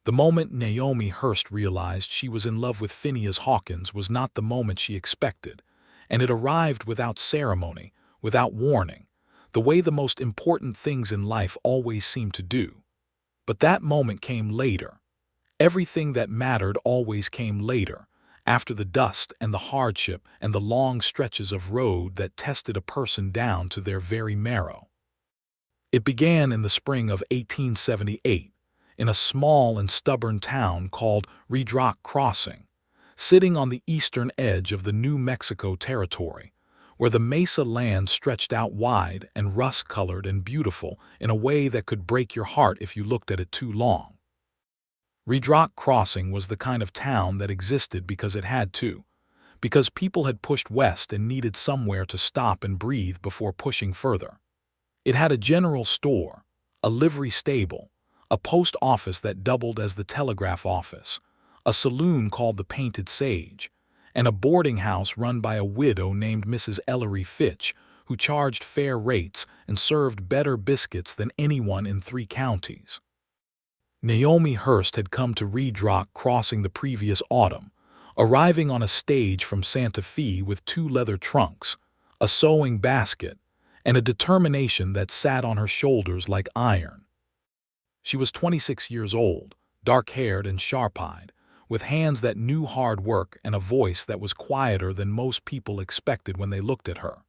The moment Naomi Hurst realized she was in love with Phineas Hawkins was not the moment she expected, and it arrived without ceremony, without warning, the way the most important things in life always seem to do. But that moment came later. Everything that mattered always came later, after the dust and the hardship and the long stretches of road that tested a person down to their very marrow. It began in the spring of 1878, in a small and stubborn town called Redrock Crossing, sitting on the eastern edge of the New Mexico territory, where the mesa land stretched out wide and rust-colored and beautiful in a way that could break your heart if you looked at it too long. Redrock Crossing was the kind of town that existed because it had to, because people had pushed west and needed somewhere to stop and breathe before pushing further. It had a general store, a livery stable, a post office that doubled as the telegraph office, a saloon called the Painted Sage, and a boarding house run by a widow named Mrs. Ellery Fitch, who charged fair rates and served better biscuits than anyone in 3 counties. Naomi Hurst had come to Redrock Crossing the previous autumn, arriving on a stage from Santa Fe with 2 leather trunks, a sewing basket, and a determination that sat on her shoulders like iron. She was 26 years old, dark-haired and sharp-eyed, with hands that knew hard work and a voice that was quieter than most people expected when they looked at her.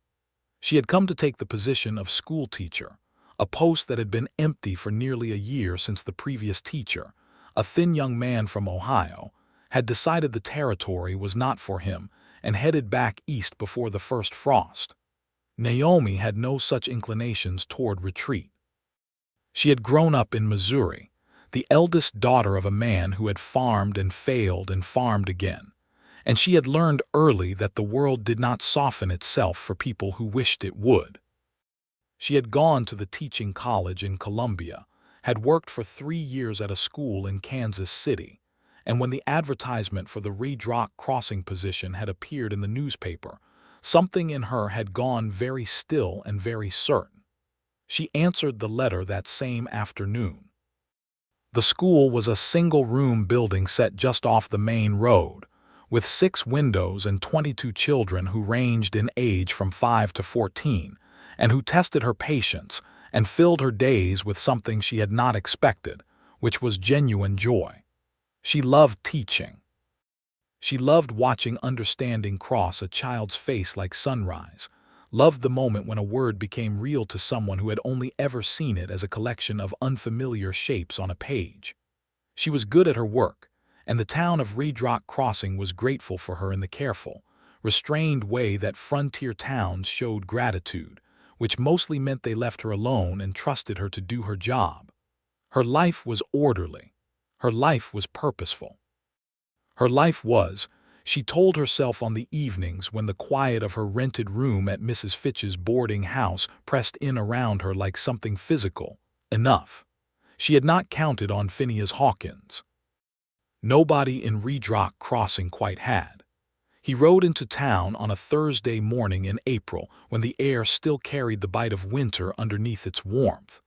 She had come to take the position of schoolteacher, a post that had been empty for nearly a year since the previous teacher, a thin young man from Ohio, had decided the territory was not for him and headed back east before the first frost. Naomi had no such inclinations toward retreat. She had grown up in Missouri, the eldest daughter of a man who had farmed and failed and farmed again, and she had learned early that the world did not soften itself for people who wished it would. She had gone to the teaching college in Columbia, had worked for 3 years at a school in Kansas City, and when the advertisement for the Redrock Crossing position had appeared in the newspaper, something in her had gone very still and very certain. She answered the letter that same afternoon. The school was a single-room building set just off the main road, with 6 windows and 22 children who ranged in age from 5 to 14, and who tested her patience and filled her days with something she had not expected, which was genuine joy. She loved teaching. She loved watching understanding cross a child's face like sunrise, loved the moment when a word became real to someone who had only ever seen it as a collection of unfamiliar shapes on a page. She was good at her work, and the town of Redrock Crossing was grateful for her in the careful, restrained way that frontier towns showed gratitude, which mostly meant they left her alone and trusted her to do her job. Her life was orderly. Her life was purposeful. Her life was, she told herself on the evenings when the quiet of her rented room at Mrs. Fitch's boarding house pressed in around her like something physical, enough. She had not counted on Phineas Hawkins. Nobody in Redrock Crossing quite had. He rode into town on a Thursday morning in April when the air still carried the bite of winter underneath its warmth,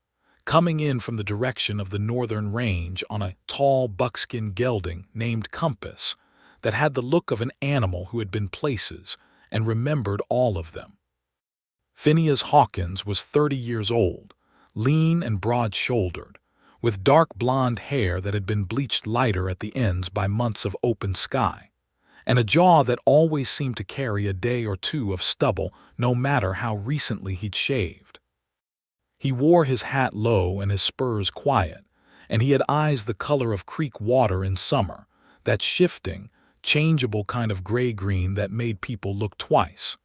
coming in from the direction of the northern range on a tall buckskin gelding named Compass that had the look of an animal who had been places and remembered all of them. Phineas Hawkins was 30 years old, lean and broad-shouldered, with dark blonde hair that had been bleached lighter at the ends by months of open sky, and a jaw that always seemed to carry a day or 2 of stubble no matter how recently he'd shaved. He wore his hat low and his spurs quiet, and he had eyes the color of creek water in summer, that shifting, changeable kind of gray-green that made people look twice.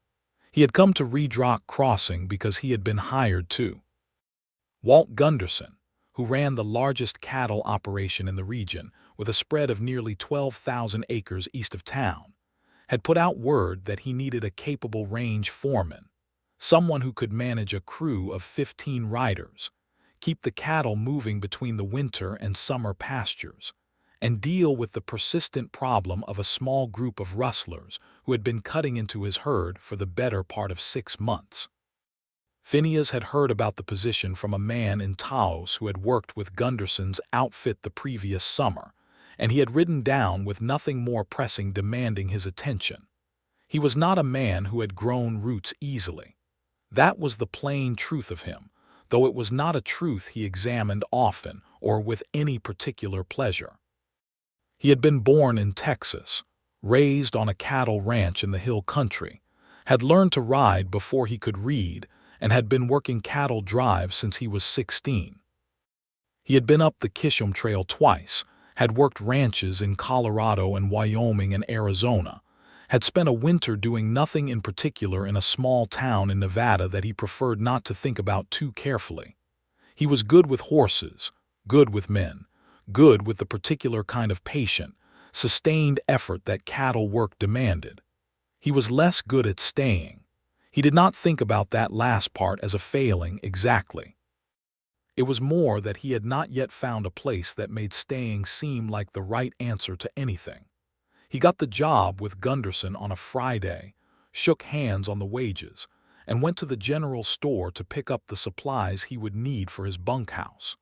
He had come to Redrock Crossing because he had been hired to. Walt Gunderson, who ran the largest cattle operation in the region with a spread of nearly 12,000 acres east of town, had put out word that he needed a capable range foreman, someone who could manage a crew of 15 riders, keep the cattle moving between the winter and summer pastures, and deal with the persistent problem of a small group of rustlers who had been cutting into his herd for the better part of 6 months. Phineas had heard about the position from a man in Taos who had worked with Gunderson's outfit the previous summer, and he had ridden down with nothing more pressing demanding his attention. He was not a man who had grown roots easily. That was the plain truth of him, though it was not a truth he examined often or with any particular pleasure. He had been born in Texas, raised on a cattle ranch in the hill country, had learned to ride before he could read, and had been working cattle drives since he was 16. He had been up the Kisham Trail twice, had worked ranches in Colorado and Wyoming and Arizona, had spent a winter doing nothing in particular in a small town in Nevada that he preferred not to think about too carefully. He was good with horses, good with men, good with the particular kind of patient, sustained effort that cattle work demanded. He was less good at staying. He did not think about that last part as a failing exactly. It was more that he had not yet found a place that made staying seem like the right answer to anything. He got the job with Gunderson on a Friday, shook hands on the wages, and went to the general store to pick up the supplies he would need for his bunkhouse.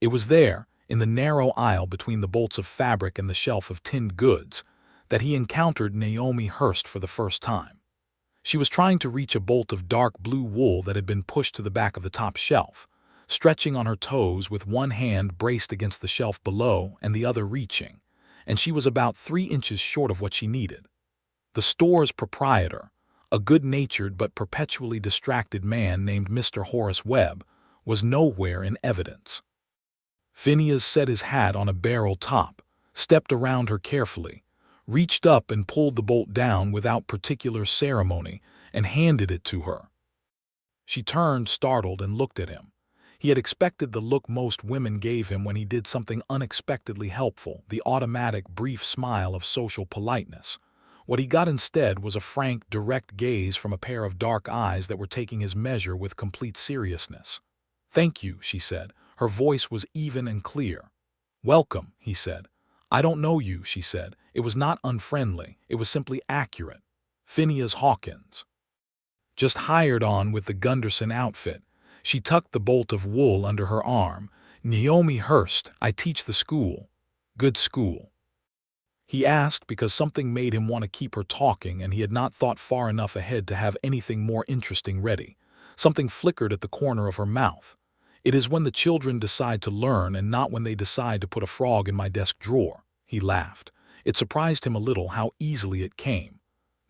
It was there, in the narrow aisle between the bolts of fabric and the shelf of tinned goods, that he encountered Naomi Hurst for the first time. She was trying to reach a bolt of dark blue wool that had been pushed to the back of the top shelf, stretching on her toes with one hand braced against the shelf below and the other reaching, and she was about 3 inches short of what she needed. The store's proprietor, a good-natured but perpetually distracted man named Mr. Horace Webb, was nowhere in evidence. Phineas set his hat on a barrel top, stepped around her carefully, reached up and pulled the bolt down without particular ceremony, and handed it to her. She turned, startled, and looked at him. He had expected the look most women gave him when he did something unexpectedly helpful, the automatic, brief smile of social politeness. What he got instead was a frank, direct gaze from a pair of dark eyes that were taking his measure with complete seriousness. "Thank you," she said. Her voice was even and clear. "Welcome," he said. "I don't know you," she said. It was not unfriendly. It was simply accurate. "Phineas Hawkins. Just hired on with the Gunderson outfit." She tucked the bolt of wool under her arm. "Naomi Hurst. I teach the school." "Good school?" he asked because something made him want to keep her talking and he had not thought far enough ahead to have anything more interesting ready. Something flickered at the corner of her mouth. "It is when the children decide to learn and not when they decide to put a frog in my desk drawer." He laughed. It surprised him a little how easily it came.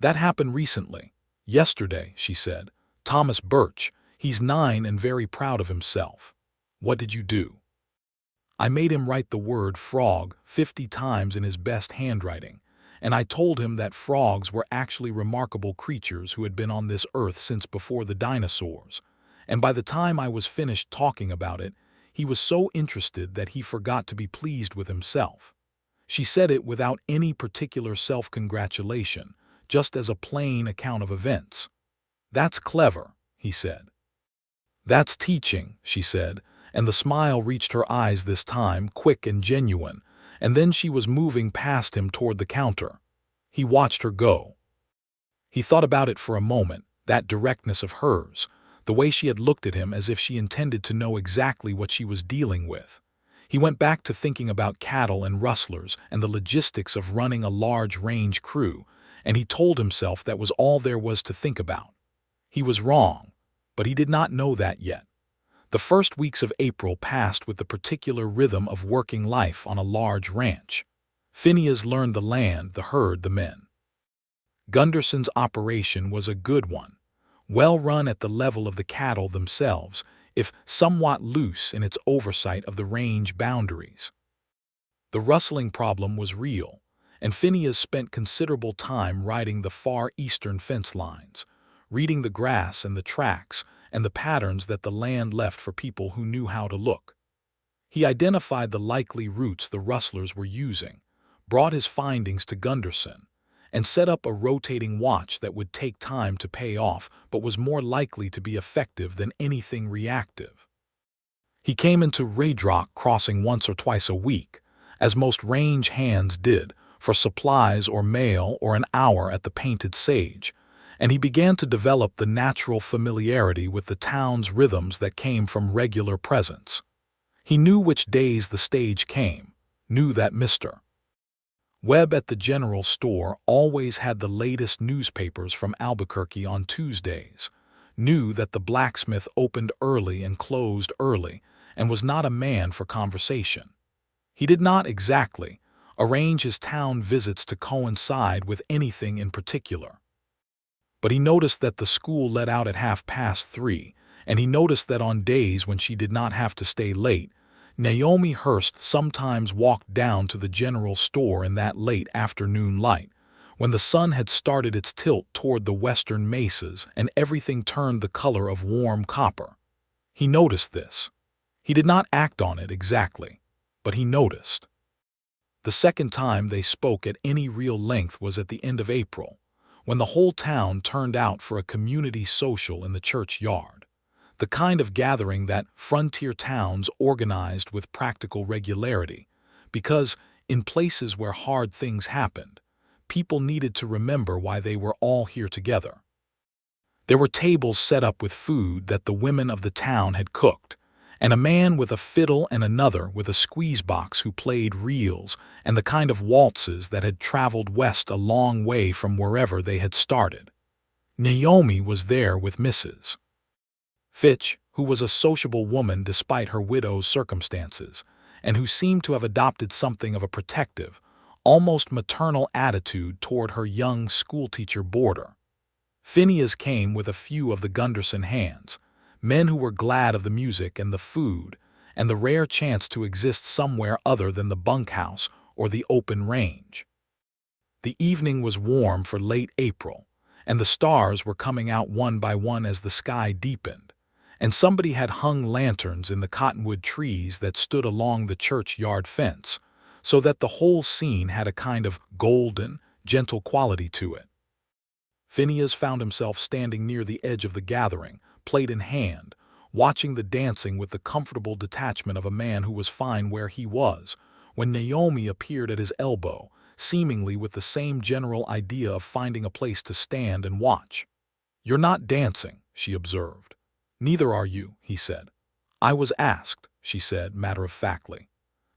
"That happened recently." "Yesterday," she said. "Thomas Birch. He's 9 and very proud of himself." "What did you do?" "I made him write the word frog 50 times in his best handwriting, and I told him that frogs were actually remarkable creatures who had been on this earth since before the dinosaurs. And by the time I was finished talking about it, he was so interested that he forgot to be pleased with himself." She said it without any particular self-congratulation, just as a plain account of events. "That's clever," he said. "That's teaching," she said, and the smile reached her eyes this time, quick and genuine, and then she was moving past him toward the counter. He watched her go. He thought about it for a moment, that directness of hers, the way she had looked at him as if she intended to know exactly what she was dealing with. He went back to thinking about cattle and rustlers and the logistics of running a large range crew, and he told himself that was all there was to think about. He was wrong, but he did not know that yet. The first weeks of April passed with the particular rhythm of working life on a large ranch. Phineas learned the land, the herd, the men. Gunderson's operation was a good one, well run at the level of the cattle themselves, if somewhat loose in its oversight of the range boundaries. The rustling problem was real, and Phineas spent considerable time riding the far eastern fence lines, reading the grass and the tracks and the patterns that the land left for people who knew how to look. He identified the likely routes the rustlers were using, brought his findings to Gunderson, and set up a rotating watch that would take time to pay off but was more likely to be effective than anything reactive. He came into Redrock Crossing once or twice a week, as most range hands did, for supplies or mail or an hour at the Painted Sage, and he began to develop the natural familiarity with the town's rhythms that came from regular presence. He knew which days the stage came, knew that Mr. Webb at the general store always had the latest newspapers from Albuquerque on Tuesdays, knew that the blacksmith opened early and closed early, and was not a man for conversation. He did not exactly arrange his town visits to coincide with anything in particular. But he noticed that the school let out at 3:30, and he noticed that on days when she did not have to stay late, Naomi Hurst sometimes walked down to the general store in that late afternoon light, when the sun had started its tilt toward the western mesas and everything turned the color of warm copper. He noticed this. He did not act on it exactly, but he noticed. The second time they spoke at any real length was at the end of April, when the whole town turned out for a community social in the churchyard, the kind of gathering that frontier towns organized with practical regularity, because in places where hard things happened, people needed to remember why they were all here together. There were tables set up with food that the women of the town had cooked, and a man with a fiddle and another with a squeeze box who played reels and the kind of waltzes that had traveled west a long way from wherever they had started. Naomi was there with Mrs. Fitch, who was a sociable woman despite her widow's circumstances, and who seemed to have adopted something of a protective, almost maternal attitude toward her young schoolteacher boarder. Phineas came with a few of the Gunderson hands, men who were glad of the music and the food and the rare chance to exist somewhere other than the bunkhouse or the open range. The evening was warm for late April, and the stars were coming out one by one as the sky deepened, and somebody had hung lanterns in the cottonwood trees that stood along the churchyard fence, so that the whole scene had a kind of golden, gentle quality to it. Phineas found himself standing near the edge of the gathering, plate in hand, watching the dancing with the comfortable detachment of a man who was fine where he was, when Naomi appeared at his elbow, seemingly with the same general idea of finding a place to stand and watch. "You're not dancing," she observed. "Neither are you," he said. "I was asked," she said matter-of-factly.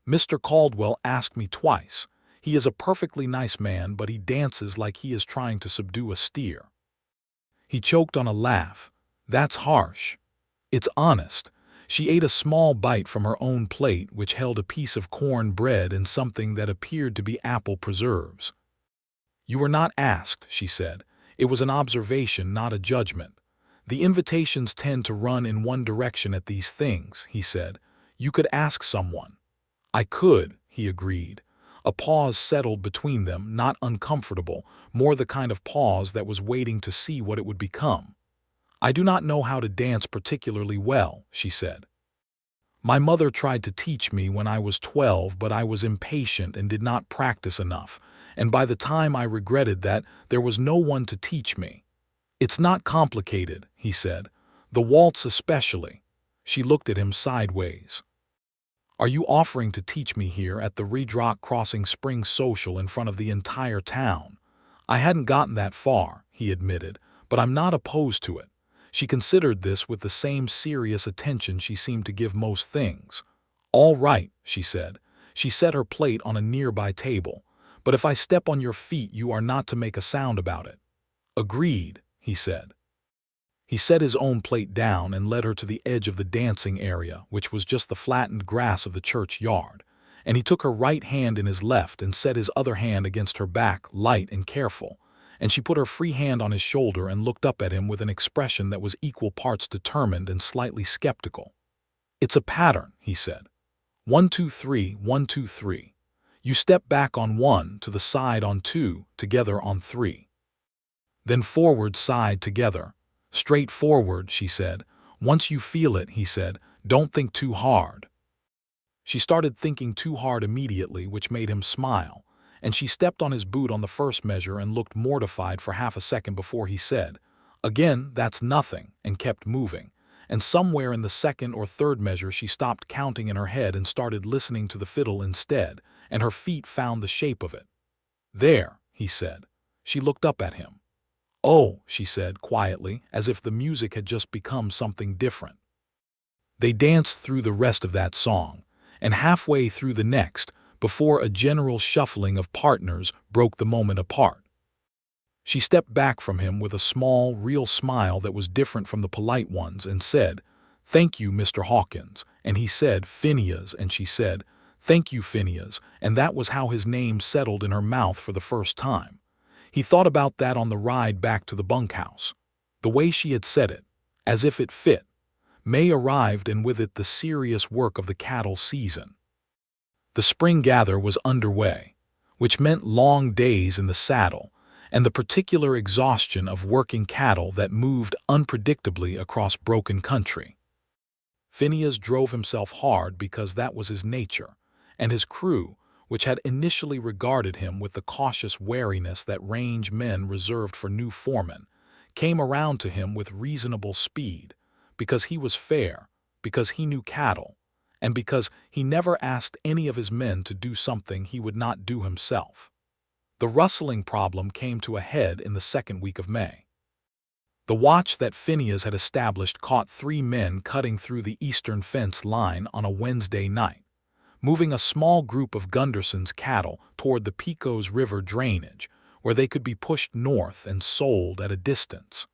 "Mr. Caldwell asked me twice. He is a perfectly nice man, but he dances like he is trying to subdue a steer." He choked on a laugh. "That's harsh." "It's honest." She ate a small bite from her own plate, which held a piece of corn bread and something that appeared to be apple preserves. "You were not asked," she said. "It was an observation, not a judgment. The invitations tend to run in one direction at these things," he said. "You could ask someone." "I could," he agreed. A pause settled between them, not uncomfortable, more the kind of pause that was waiting to see what it would become. "I do not know how to dance particularly well," she said. "My mother tried to teach me when I was 12, but I was impatient and did not practice enough, and by the time I regretted that, there was no one to teach me." "It's not complicated," he said. "The waltz especially." She looked at him sideways. "Are you offering to teach me here at the Redrock Crossing Spring Social in front of the entire town?" "I hadn't gotten that far," he admitted, "but I'm not opposed to it." She considered this with the same serious attention she seemed to give most things. "All right," she said. She set her plate on a nearby table. "But if I step on your feet, you are not to make a sound about it." "Agreed," he said. He set his own plate down and led her to the edge of the dancing area, which was just the flattened grass of the churchyard, and he took her right hand in his left and set his other hand against her back, light and careful, and she put her free hand on his shoulder and looked up at him with an expression that was equal parts determined and slightly skeptical. "It's a pattern," he said. 1, 2, 3, 1, 2, 3. You step back on 1, to the side on 2, together on 3. Then forward, side, together. "Straight forward," she said. "Once you feel it," he said, "don't think too hard." She started thinking too hard immediately, which made him smile, and she stepped on his boot on the first measure and looked mortified for half a second before he said, "Again, that's nothing," and kept moving, and somewhere in the second or third measure she stopped counting in her head and started listening to the fiddle instead, and her feet found the shape of it. "There," he said. She looked up at him. "Oh," she said quietly, as if the music had just become something different. They danced through the rest of that song, and halfway through the next, before a general shuffling of partners broke the moment apart. She stepped back from him with a small, real smile that was different from the polite ones and said, "Thank you, Mr. Hawkins." And he said, "Phineas," and she said, "Thank you, Phineas," and that was how his name settled in her mouth for the first time. He thought about that on the ride back to the bunkhouse. The way she had said it, as if it fit. May arrived and with it the serious work of the cattle season. The spring gather was underway, which meant long days in the saddle and the particular exhaustion of working cattle that moved unpredictably across broken country. Phineas drove himself hard because that was his nature, and his crew, which had initially regarded him with the cautious wariness that range men reserved for new foremen, came around to him with reasonable speed, because he was fair, because he knew cattle, and because he never asked any of his men to do something he would not do himself. The rustling problem came to a head in the second week of May. The watch that Phineas had established caught 3 men cutting through the eastern fence line on a Wednesday night, moving a small group of Gunderson's cattle toward the Pecos River drainage, where they could be pushed north and sold at a distance.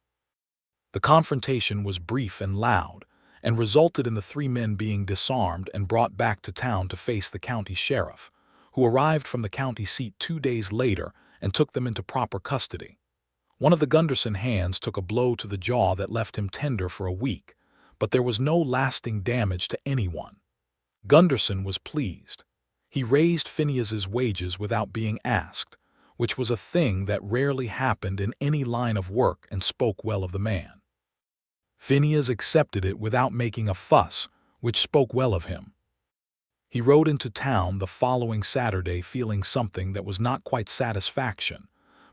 The confrontation was brief and loud, and resulted in the 3 men being disarmed and brought back to town to face the county sheriff, who arrived from the county seat 2 days later and took them into proper custody. One of the Gunderson hands took a blow to the jaw that left him tender for a week, but there was no lasting damage to anyone. Gunderson was pleased. He raised Phineas's wages without being asked, which was a thing that rarely happened in any line of work, and spoke well of the man. Phineas accepted it without making a fuss, which spoke well of him. He rode into town the following Saturday feeling something that was not quite satisfaction,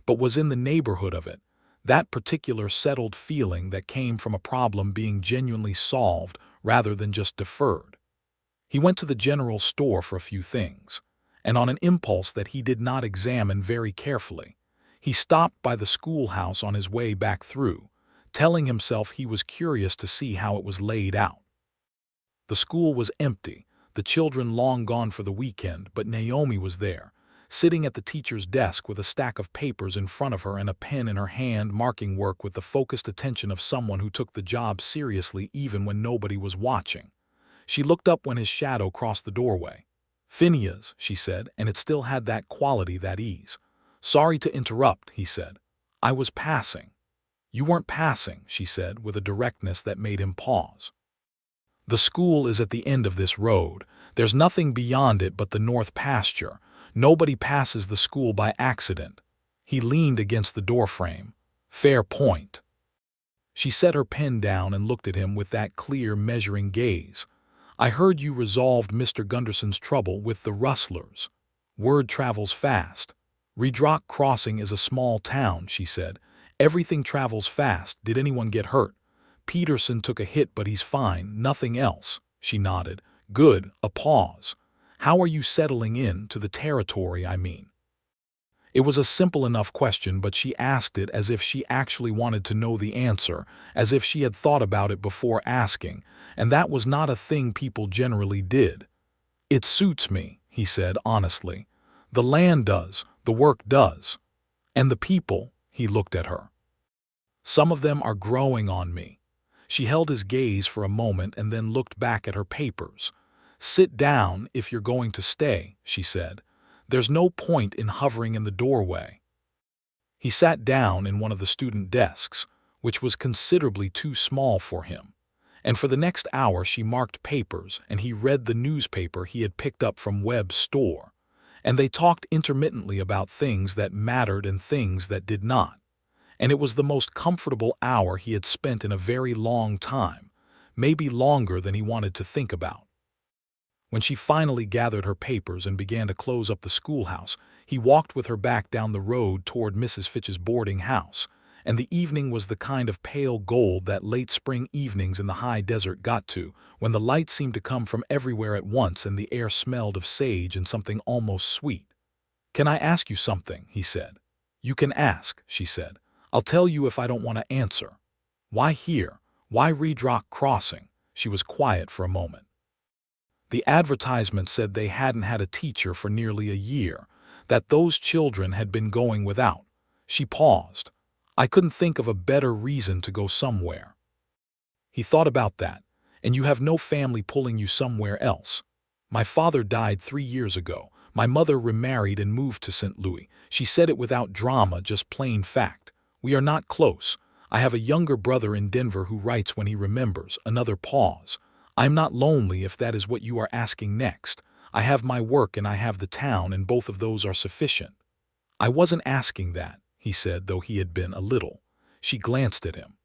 but was in the neighborhood of it, that particular settled feeling that came from a problem being genuinely solved rather than just deferred. He went to the general store for a few things, and on an impulse that he did not examine very carefully, he stopped by the schoolhouse on his way back through, telling himself he was curious to see how it was laid out. The school was empty, the children long gone for the weekend, but Naomi was there, sitting at the teacher's desk with a stack of papers in front of her and a pen in her hand, marking work with the focused attention of someone who took the job seriously even when nobody was watching. She looked up when his shadow crossed the doorway. "Phineas," she said, and it still had that quality, that ease. "Sorry to interrupt," he said. "I was passing." "You weren't passing," she said, with a directness that made him pause. "The school is at the end of this road. There's nothing beyond it but the north pasture. Nobody passes the school by accident." He leaned against the doorframe. "Fair point." She set her pen down and looked at him with that clear, measuring gaze. "I heard you resolved Mr. Gunderson's trouble with the rustlers. Word travels fast. Redrock Crossing is a small town," she said. "Everything travels fast. Did anyone get hurt?" "Peterson took a hit, but he's fine. Nothing else." She nodded. "Good." A pause. "How are you settling in to the territory, I mean?" It was a simple enough question, but she asked it as if she actually wanted to know the answer, as if she had thought about it before asking, and that was not a thing people generally did. "It suits me," he said honestly. "The land does, the work does. And the people," he looked at her. "Some of them are growing on me." She held his gaze for a moment and then looked back at her papers. "Sit down if you're going to stay," she said. "There's no point in hovering in the doorway." He sat down in one of the student desks, which was considerably too small for him, and for the next hour she marked papers and he read the newspaper he had picked up from Webb's store, and they talked intermittently about things that mattered and things that did not. And it was the most comfortable hour he had spent in a very long time, maybe longer than he wanted to think about. When she finally gathered her papers and began to close up the schoolhouse, he walked with her back down the road toward Mrs. Fitch's boarding house, and the evening was the kind of pale gold that late spring evenings in the high desert got to, when the light seemed to come from everywhere at once and the air smelled of sage and something almost sweet. "Can I ask you something?" he said. "You can ask," she said. I'll tell you if I don't want to answer. Why here? Why Redrock Crossing? She was quiet for a moment. The advertisement said they hadn't had a teacher for nearly a year, that those children had been going without. She paused. I couldn't think of a better reason to go somewhere. He thought about that. And you have no family pulling you somewhere else. My father died 3 years ago. My mother remarried and moved to St. Louis. She said it without drama, just plain fact. We are not close. I have a younger brother in Denver who writes when he remembers. Another pause. I'm not lonely if that is what you are asking next. I have my work and I have the town, and both of those are sufficient. I wasn't asking that, he said, though he had been a little. She glanced at him.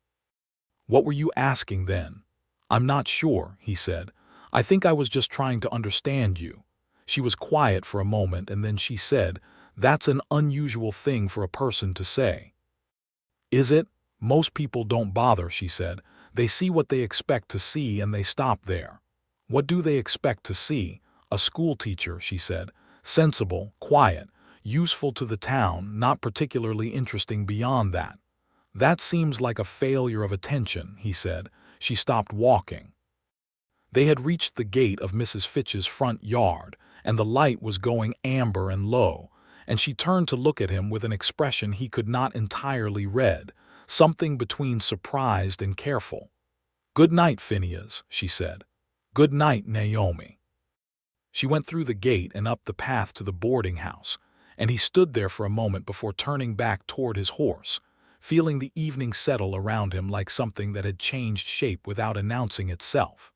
What were you asking then? I'm not sure, he said. I think I was just trying to understand you. She was quiet for a moment, and then she said, That's an unusual thing for a person to say. Is it? Most people don't bother, she said. They see what they expect to see and they stop there. What do they expect to see? A schoolteacher, she said. Sensible, quiet, useful to the town, not particularly interesting beyond that. That seems like a failure of attention, he said. She stopped walking. They had reached the gate of Mrs. Fitch's front yard, and the light was going amber and low, and she turned to look at him with an expression he could not entirely read, something between surprised and careful. Good night, Phineas, she said. Good night, Naomi. She went through the gate and up the path to the boarding house, and he stood there for a moment before turning back toward his horse, feeling the evening settle around him like something that had changed shape without announcing itself.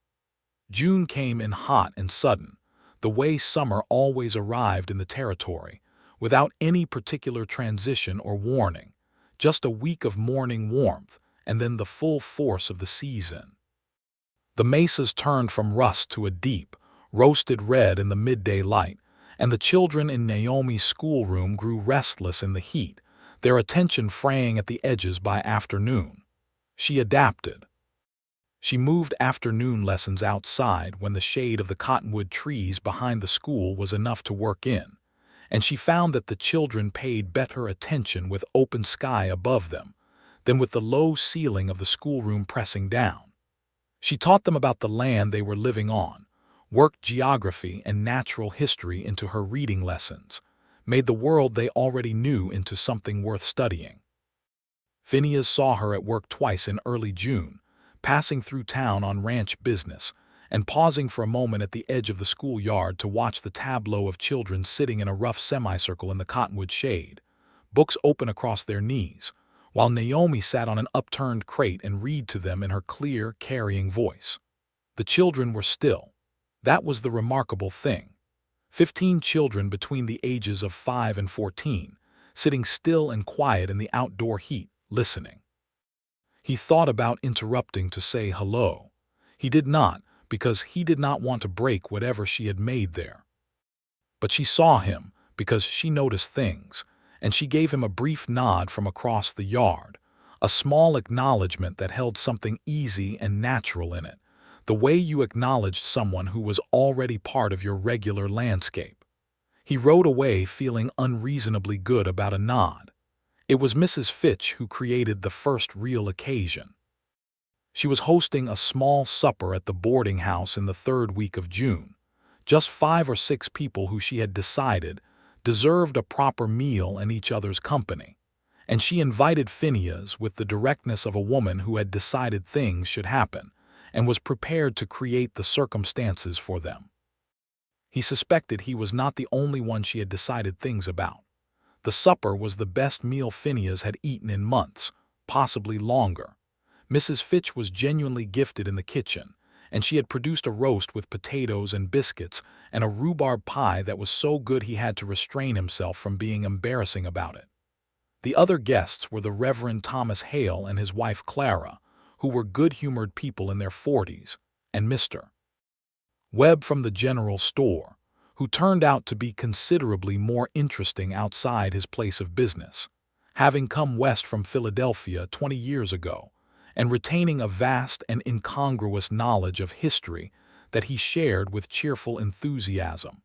June came in hot and sudden, the way summer always arrived in the territory, without any particular transition or warning, just a week of morning warmth and then the full force of the season. The mesas turned from rust to a deep, roasted red in the midday light, and the children in Naomi's schoolroom grew restless in the heat, their attention fraying at the edges by afternoon. She adapted. She moved afternoon lessons outside when the shade of the cottonwood trees behind the school was enough to work in, and she found that the children paid better attention with open sky above them than with the low ceiling of the schoolroom pressing down. She taught them about the land they were living on, worked geography and natural history into her reading lessons, made the world they already knew into something worth studying. Phineas saw her at work twice in early June, passing through town on ranch business, and pausing for a moment at the edge of the schoolyard to watch the tableau of children sitting in a rough semicircle in the cottonwood shade, books open across their knees, while Naomi sat on an upturned crate and read to them in her clear, carrying voice. The children were still. That was the remarkable thing. 15 children between the ages of 5 and 14, sitting still and quiet in the outdoor heat, listening. He thought about interrupting to say hello. He did not, because he did not want to break whatever she had made there. But she saw him, because she noticed things, and she gave him a brief nod from across the yard, a small acknowledgement that held something easy and natural in it, the way you acknowledged someone who was already part of your regular landscape. He rode away feeling unreasonably good about a nod. It was Mrs. Fitch who created the first real occasion. She was hosting a small supper at the boarding house in the 3rd week of June. Just 5 or 6 people who she had decided deserved a proper meal and each other's company. And she invited Phineas with the directness of a woman who had decided things should happen and was prepared to create the circumstances for them. He suspected he was not the only one she had decided things about. The supper was the best meal Phineas had eaten in months, possibly longer. Mrs. Fitch was genuinely gifted in the kitchen, and she had produced a roast with potatoes and biscuits and a rhubarb pie that was so good he had to restrain himself from being embarrassing about it. The other guests were the Reverend Thomas Hale and his wife Clara, who were good-humored people in their 40s, and Mr. Webb from the general store, who turned out to be considerably more interesting outside his place of business, having come west from Philadelphia 20 years ago, and retaining a vast and incongruous knowledge of history that he shared with cheerful enthusiasm.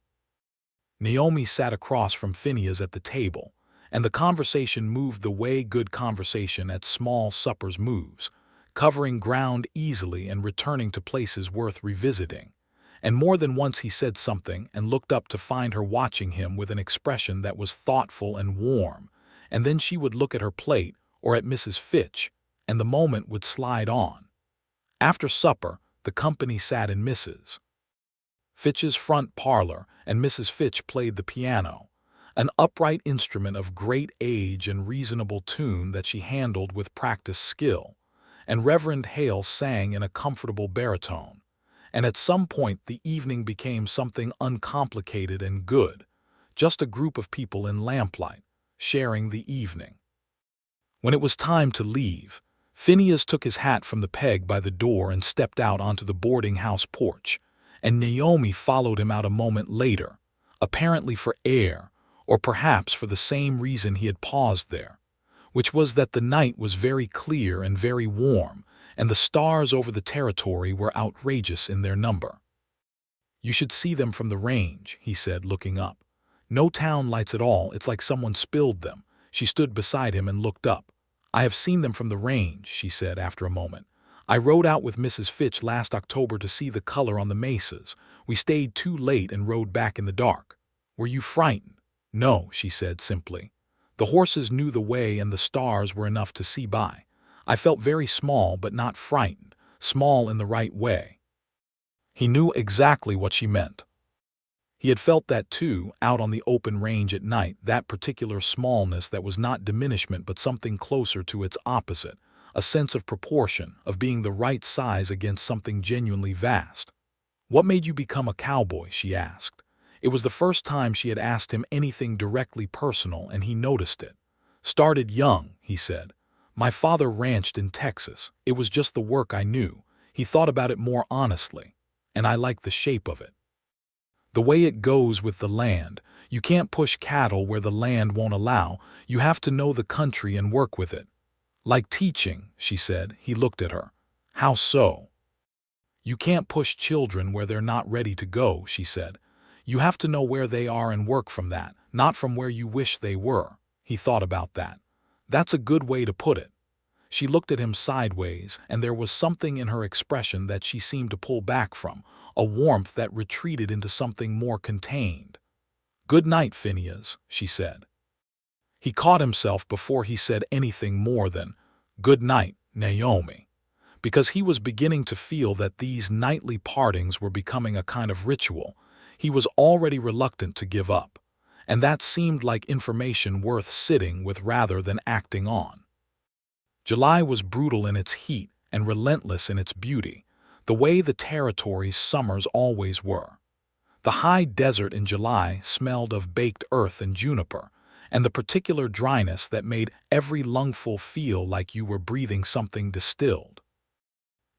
Naomi sat across from Phineas at the table, and the conversation moved the way good conversation at small suppers moves, covering ground easily and returning to places worth revisiting. And more than once he said something and looked up to find her watching him with an expression that was thoughtful and warm, and then she would look at her plate or at Mrs. Fitch, and the moment would slide on. After supper, the company sat in Mrs. Fitch's front parlor, and Mrs. Fitch played the piano, an upright instrument of great age and reasonable tune that she handled with practiced skill, and Reverend Hale sang in a comfortable baritone, and at some point the evening became something uncomplicated and good, just a group of people in lamplight, sharing the evening. When it was time to leave, Phineas took his hat from the peg by the door and stepped out onto the boarding house porch, and Naomi followed him out a moment later, apparently for air, or perhaps for the same reason he had paused there, which was that the night was very clear and very warm, and the stars over the territory were outrageous in their number. "You should see them from the range," he said, looking up. "No town lights at all, it's like someone spilled them." She stood beside him and looked up. "I have seen them from the range," she said after a moment. "I rode out with Mrs. Fitch last October to see the color on the mesas. We stayed too late and rode back in the dark." "Were you frightened?" "No," she said simply. "The horses knew the way and the stars were enough to see by. I felt very small but not frightened, small in the right way." He knew exactly what she meant. He had felt that too, out on the open range at night, that particular smallness that was not diminishment but something closer to its opposite, a sense of proportion, of being the right size against something genuinely vast. "What made you become a cowboy?" she asked. It was the first time she had asked him anything directly personal, and he noticed it. "Started young," he said. "My father ranched in Texas. It was just the work I knew." He thought about it more honestly. "And I like the shape of it. The way it goes with the land. You can't push cattle where the land won't allow. You have to know the country and work with it." "Like teaching," she said. He looked at her. "How so?" "You can't push children where they're not ready to go," she said. "You have to know where they are and work from that, not from where you wish they were." He thought about that. "That's a good way to put it." She looked at him sideways, and there was something in her expression that she seemed to pull back from, a warmth that retreated into something more contained. "Good night, Phineas," she said. He caught himself before he said anything more than, "Good night, Naomi," because he was beginning to feel that these nightly partings were becoming a kind of ritual he was already reluctant to give up, and that seemed like information worth sitting with rather than acting on. July was brutal in its heat and relentless in its beauty, the way the territory's summers always were. The high desert in July smelled of baked earth and juniper, and the particular dryness that made every lungful feel like you were breathing something distilled.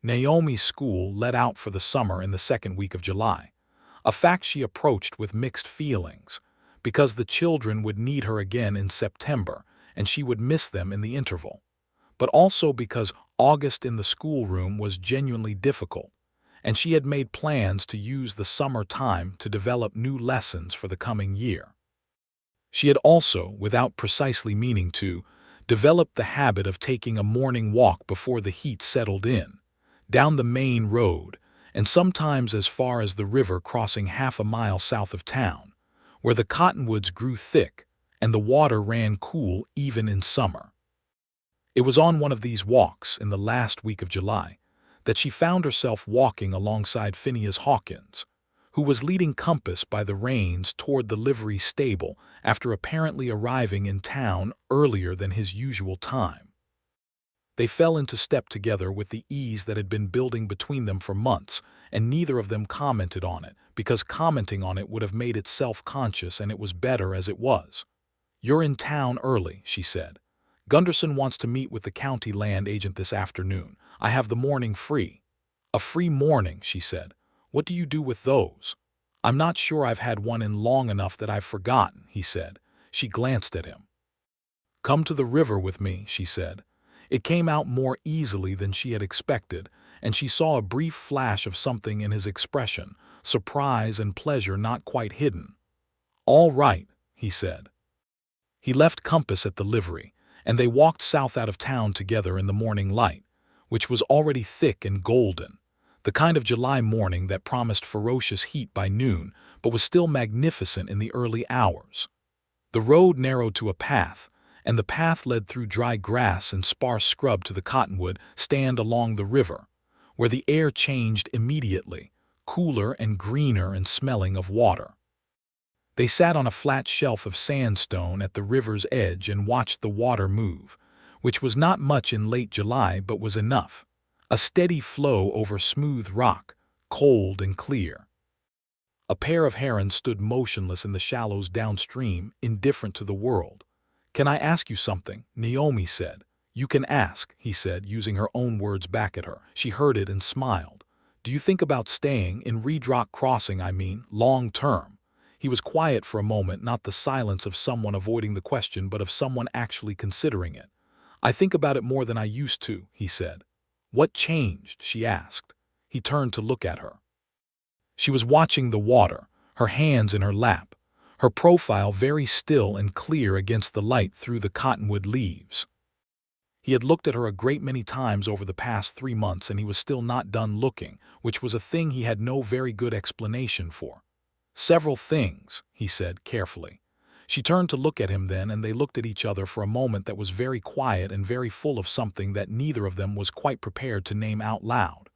Naomi's school let out for the summer in the second week of July, a fact she approached with mixed feelings, because the children would need her again in September and she would miss them in the interval, but also because August in the schoolroom was genuinely difficult, and she had made plans to use the summer time to develop new lessons for the coming year. She had also, without precisely meaning to, developed the habit of taking a morning walk before the heat settled in, down the main road, and sometimes as far as the river crossing half a mile south of town, where the cottonwoods grew thick and the water ran cool even in summer. It was on one of these walks, in the last week of July, that she found herself walking alongside Phineas Hawkins, who was leading Compass by the reins toward the livery stable after apparently arriving in town earlier than his usual time. They fell into step together with the ease that had been building between them for months, and neither of them commented on it, because commenting on it would have made it self-conscious, and it was better as it was. "You're in town early," she said. "Gunderson wants to meet with the county land agent this afternoon. I have the morning free." "A free morning," she said. "What do you do with those?" "I'm not sure I've had one in long enough that I've forgotten," he said. She glanced at him. "Come to the river with me," she said. It came out more easily than she had expected, and she saw a brief flash of something in his expression, surprise and pleasure not quite hidden. "All right," he said. He left Compass at the livery, and they walked south out of town together in the morning light, which was already thick and golden, the kind of July morning that promised ferocious heat by noon but was still magnificent in the early hours. The road narrowed to a path, and the path led through dry grass and sparse scrub to the cottonwood stand along the river, where the air changed immediately, cooler and greener and smelling of water. They sat on a flat shelf of sandstone at the river's edge and watched the water move, which was not much in late July but was enough, a steady flow over smooth rock, cold and clear. A pair of herons stood motionless in the shallows downstream, indifferent to the world. "Can I ask you something?" Naomi said. "You can ask," he said, using her own words back at her. She heard it and smiled. "Do you think about staying in Redrock Crossing, long term?" He was quiet for a moment, not the silence of someone avoiding the question, but of someone actually considering it. "I think about it more than I used to," he said. "What changed?" she asked. He turned to look at her. She was watching the water, her hands in her lap, her profile very still and clear against the light through the cottonwood leaves. He had looked at her a great many times over the past 3 months, and he was still not done looking, which was a thing he had no very good explanation for. "Several things," he said carefully. She turned to look at him then, and they looked at each other for a moment that was very quiet and very full of something that neither of them was quite prepared to name out loud.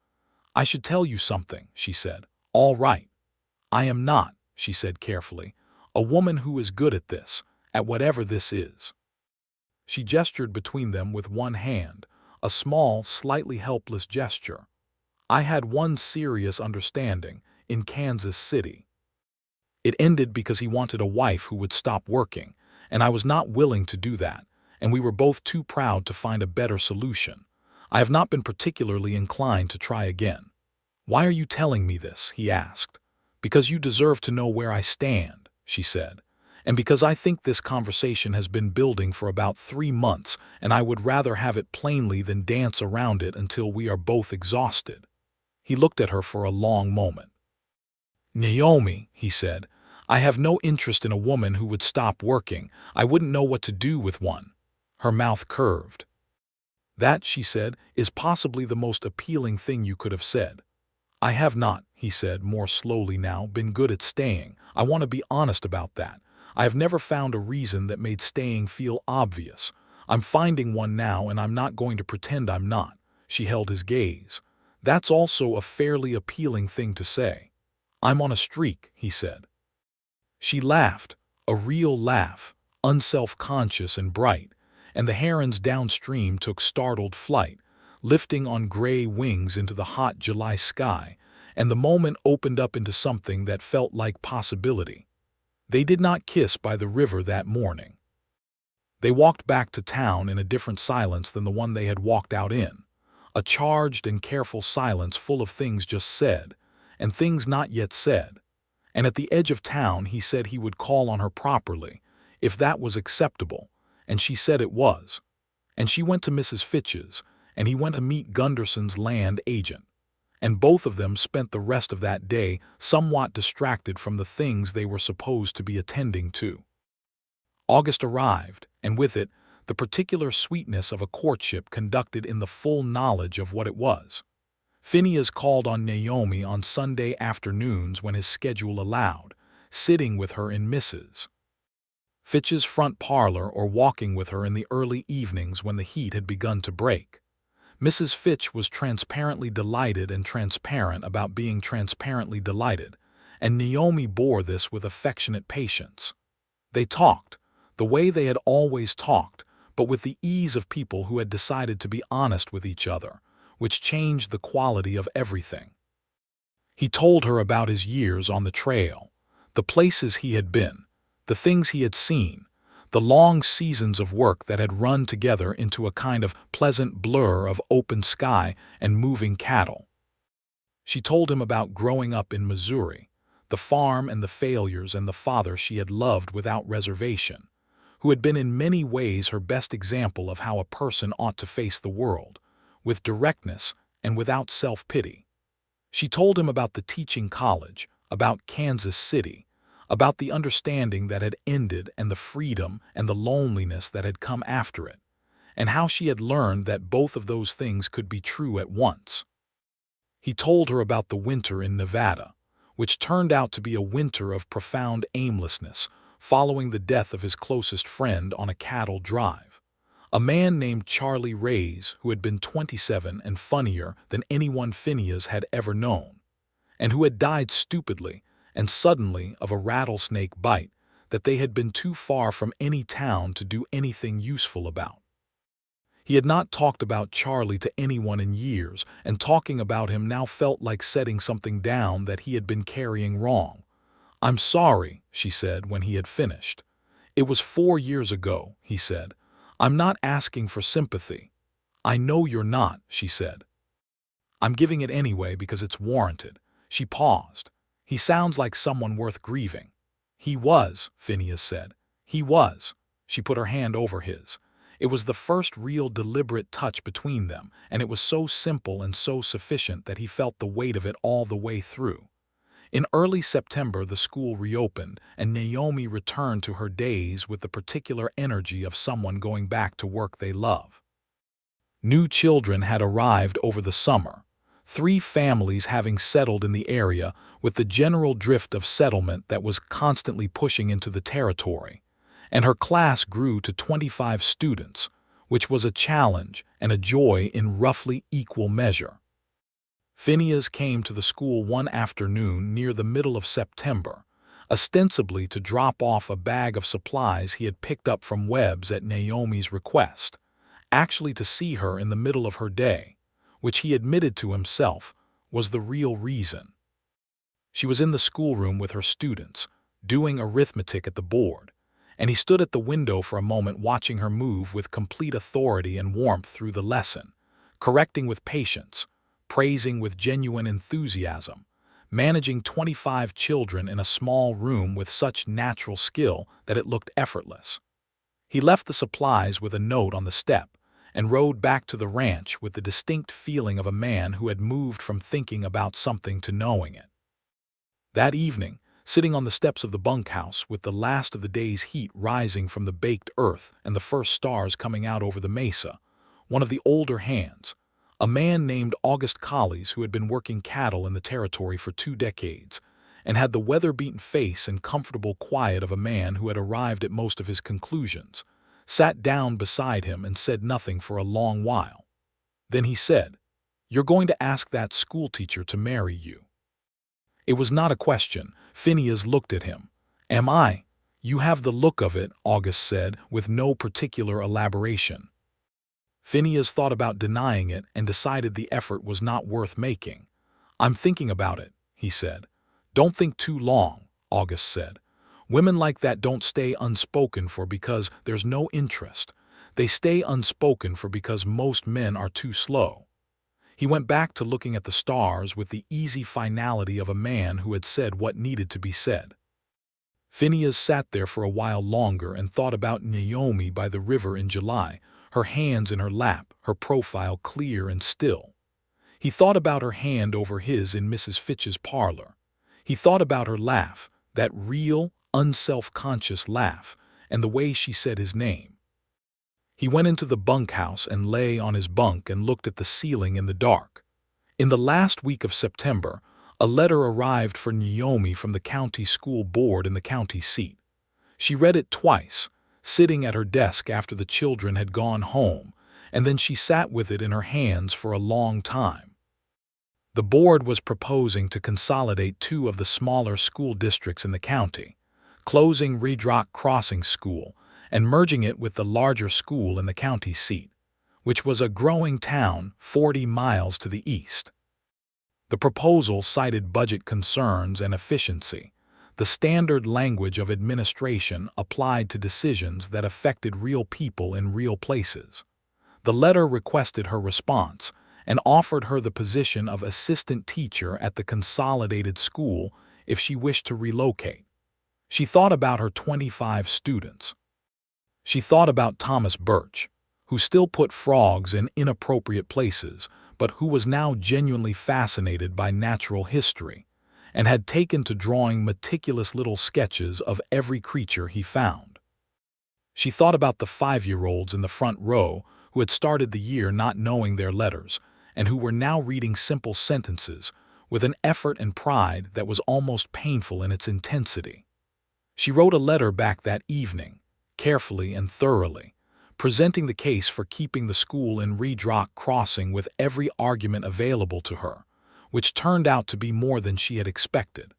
"I should tell you something," she said. "All right." "I am not," she said carefully, "a woman who is good at this, at whatever this is." She gestured between them with one hand, a small, slightly helpless gesture. "I had one serious understanding in Kansas City. It ended because he wanted a wife who would stop working, and I was not willing to do that, and we were both too proud to find a better solution. I have not been particularly inclined to try again." "Why are you telling me this?" he asked. "Because you deserve to know where I stand," she said, "and because I think this conversation has been building for about 3 months, and I would rather have it plainly than dance around it until we are both exhausted." He looked at her for a long moment. "Naomi," he said, "I have no interest in a woman who would stop working. I wouldn't know what to do with one." Her mouth curved. "That," she said, "is possibly the most appealing thing you could have said." "I have not," he said more slowly now, "been good at staying. I want to be honest about that. I have never found a reason that made staying feel obvious. I'm finding one now, and I'm not going to pretend I'm not." She held his gaze. "That's also a fairly appealing thing to say." "I'm on a streak," he said. She laughed, a real laugh, unself-conscious and bright, and the herons downstream took startled flight, lifting on gray wings into the hot July sky, and the moment opened up into something that felt like possibility. They did not kiss by the river that morning. They walked back to town in a different silence than the one they had walked out in, a charged and careful silence full of things just said, and things not yet said. And at the edge of town he said he would call on her properly, if that was acceptable, and she said it was. And she went to Mrs. Fitch's, and he went to meet Gunderson's land agent. And both of them spent the rest of that day somewhat distracted from the things they were supposed to be attending to. August arrived, and with it, the particular sweetness of a courtship conducted in the full knowledge of what it was. Phineas called on Naomi on Sunday afternoons when his schedule allowed, sitting with her in Mrs. Fitch's front parlor or walking with her in the early evenings when the heat had begun to break. Mrs. Fitch was transparently delighted and transparent about being transparently delighted, and Naomi bore this with affectionate patience. They talked, the way they had always talked, but with the ease of people who had decided to be honest with each other, which changed the quality of everything. He told her about his years on the trail, the places he had been, the things he had seen, the long seasons of work that had run together into a kind of pleasant blur of open sky and moving cattle. She told him about growing up in Missouri, the farm and the failures, and the father she had loved without reservation, who had been in many ways her best example of how a person ought to face the world, with directness and without self-pity. She told him about the teaching college, about Kansas City, about the understanding that had ended and the freedom and the loneliness that had come after it, and how she had learned that both of those things could be true at once. He told her about the winter in Nevada, which turned out to be a winter of profound aimlessness, following the death of his closest friend on a cattle drive. A man named Charlie Reyes, who had been 27 and funnier than anyone Phineas had ever known, and who had died stupidly and suddenly of a rattlesnake bite that they had been too far from any town to do anything useful about. He had not talked about Charlie to anyone in years, and talking about him now felt like setting something down that he had been carrying wrong. "I'm sorry," she said when he had finished. "It was 4 years ago," he said. "I'm not asking for sympathy." "I know you're not," she said. "I'm giving it anyway because it's warranted." She paused. "He sounds like someone worth grieving." "He was," Phineas said. "He was." She put her hand over his. It was the first real deliberate touch between them, and it was so simple and so sufficient that he felt the weight of it all the way through. In early September, the school reopened, and Naomi returned to her days with the particular energy of someone going back to work they love. New children had arrived over the summer, 3 families having settled in the area with the general drift of settlement that was constantly pushing into the territory, and her class grew to 25 students, which was a challenge and a joy in roughly equal measure. Phineas came to the school one afternoon near the middle of September, ostensibly to drop off a bag of supplies he had picked up from Webb's at Naomi's request, actually to see her in the middle of her day, which he admitted to himself was the real reason. She was in the schoolroom with her students, doing arithmetic at the board, and he stood at the window for a moment watching her move with complete authority and warmth through the lesson, correcting with patience, praising with genuine enthusiasm, managing 25 children in a small room with such natural skill that it looked effortless. He left the supplies with a note on the step and rode back to the ranch with the distinct feeling of a man who had moved from thinking about something to knowing it. That evening, sitting on the steps of the bunkhouse with the last of the day's heat rising from the baked earth and the first stars coming out over the mesa, one of the older hands, a man named August Collies, who had been working cattle in the territory for 2 decades and had the weather-beaten face and comfortable quiet of a man who had arrived at most of his conclusions, sat down beside him and said nothing for a long while. Then he said, "You're going to ask that schoolteacher to marry you." It was not a question. Phineas looked at him. "Am I?" "You have the look of it," August said, with no particular elaboration. Phineas thought about denying it and decided the effort was not worth making. "I'm thinking about it," he said. "Don't think too long," August said. "Women like that don't stay unspoken for because there's no interest. They stay unspoken for because most men are too slow." He went back to looking at the stars with the easy finality of a man who had said what needed to be said. Phineas sat there for a while longer and thought about Naomi by the river in July, her hands in her lap, her profile clear and still. He thought about her hand over his in Mrs. Fitch's parlor. He thought about her laugh, that real, unself-conscious laugh, and the way she said his name. He went into the bunkhouse and lay on his bunk and looked at the ceiling in the dark. In the last week of September, a letter arrived for Naomi from the county school board in the county seat. She read it twice, sitting at her desk after the children had gone home, and then she sat with it in her hands for a long time. The board was proposing to consolidate 2 of the smaller school districts in the county, closing Redrock Crossing School and merging it with the larger school in the county seat, which was a growing town 40 miles to the east. The proposal cited budget concerns and efficiency, the standard language of administration applied to decisions that affected real people in real places. The letter requested her response and offered her the position of assistant teacher at the consolidated school if she wished to relocate. She thought about her 25 students. She thought about Thomas Birch, who still put frogs in inappropriate places, but who was now genuinely fascinated by natural history, and had taken to drawing meticulous little sketches of every creature he found. She thought about the 5-year-olds in the front row who had started the year not knowing their letters and who were now reading simple sentences with an effort and pride that was almost painful in its intensity. She wrote a letter back that evening, carefully and thoroughly, presenting the case for keeping the school in Redrock Crossing with every argument available to her, which turned out to be more than she had expected.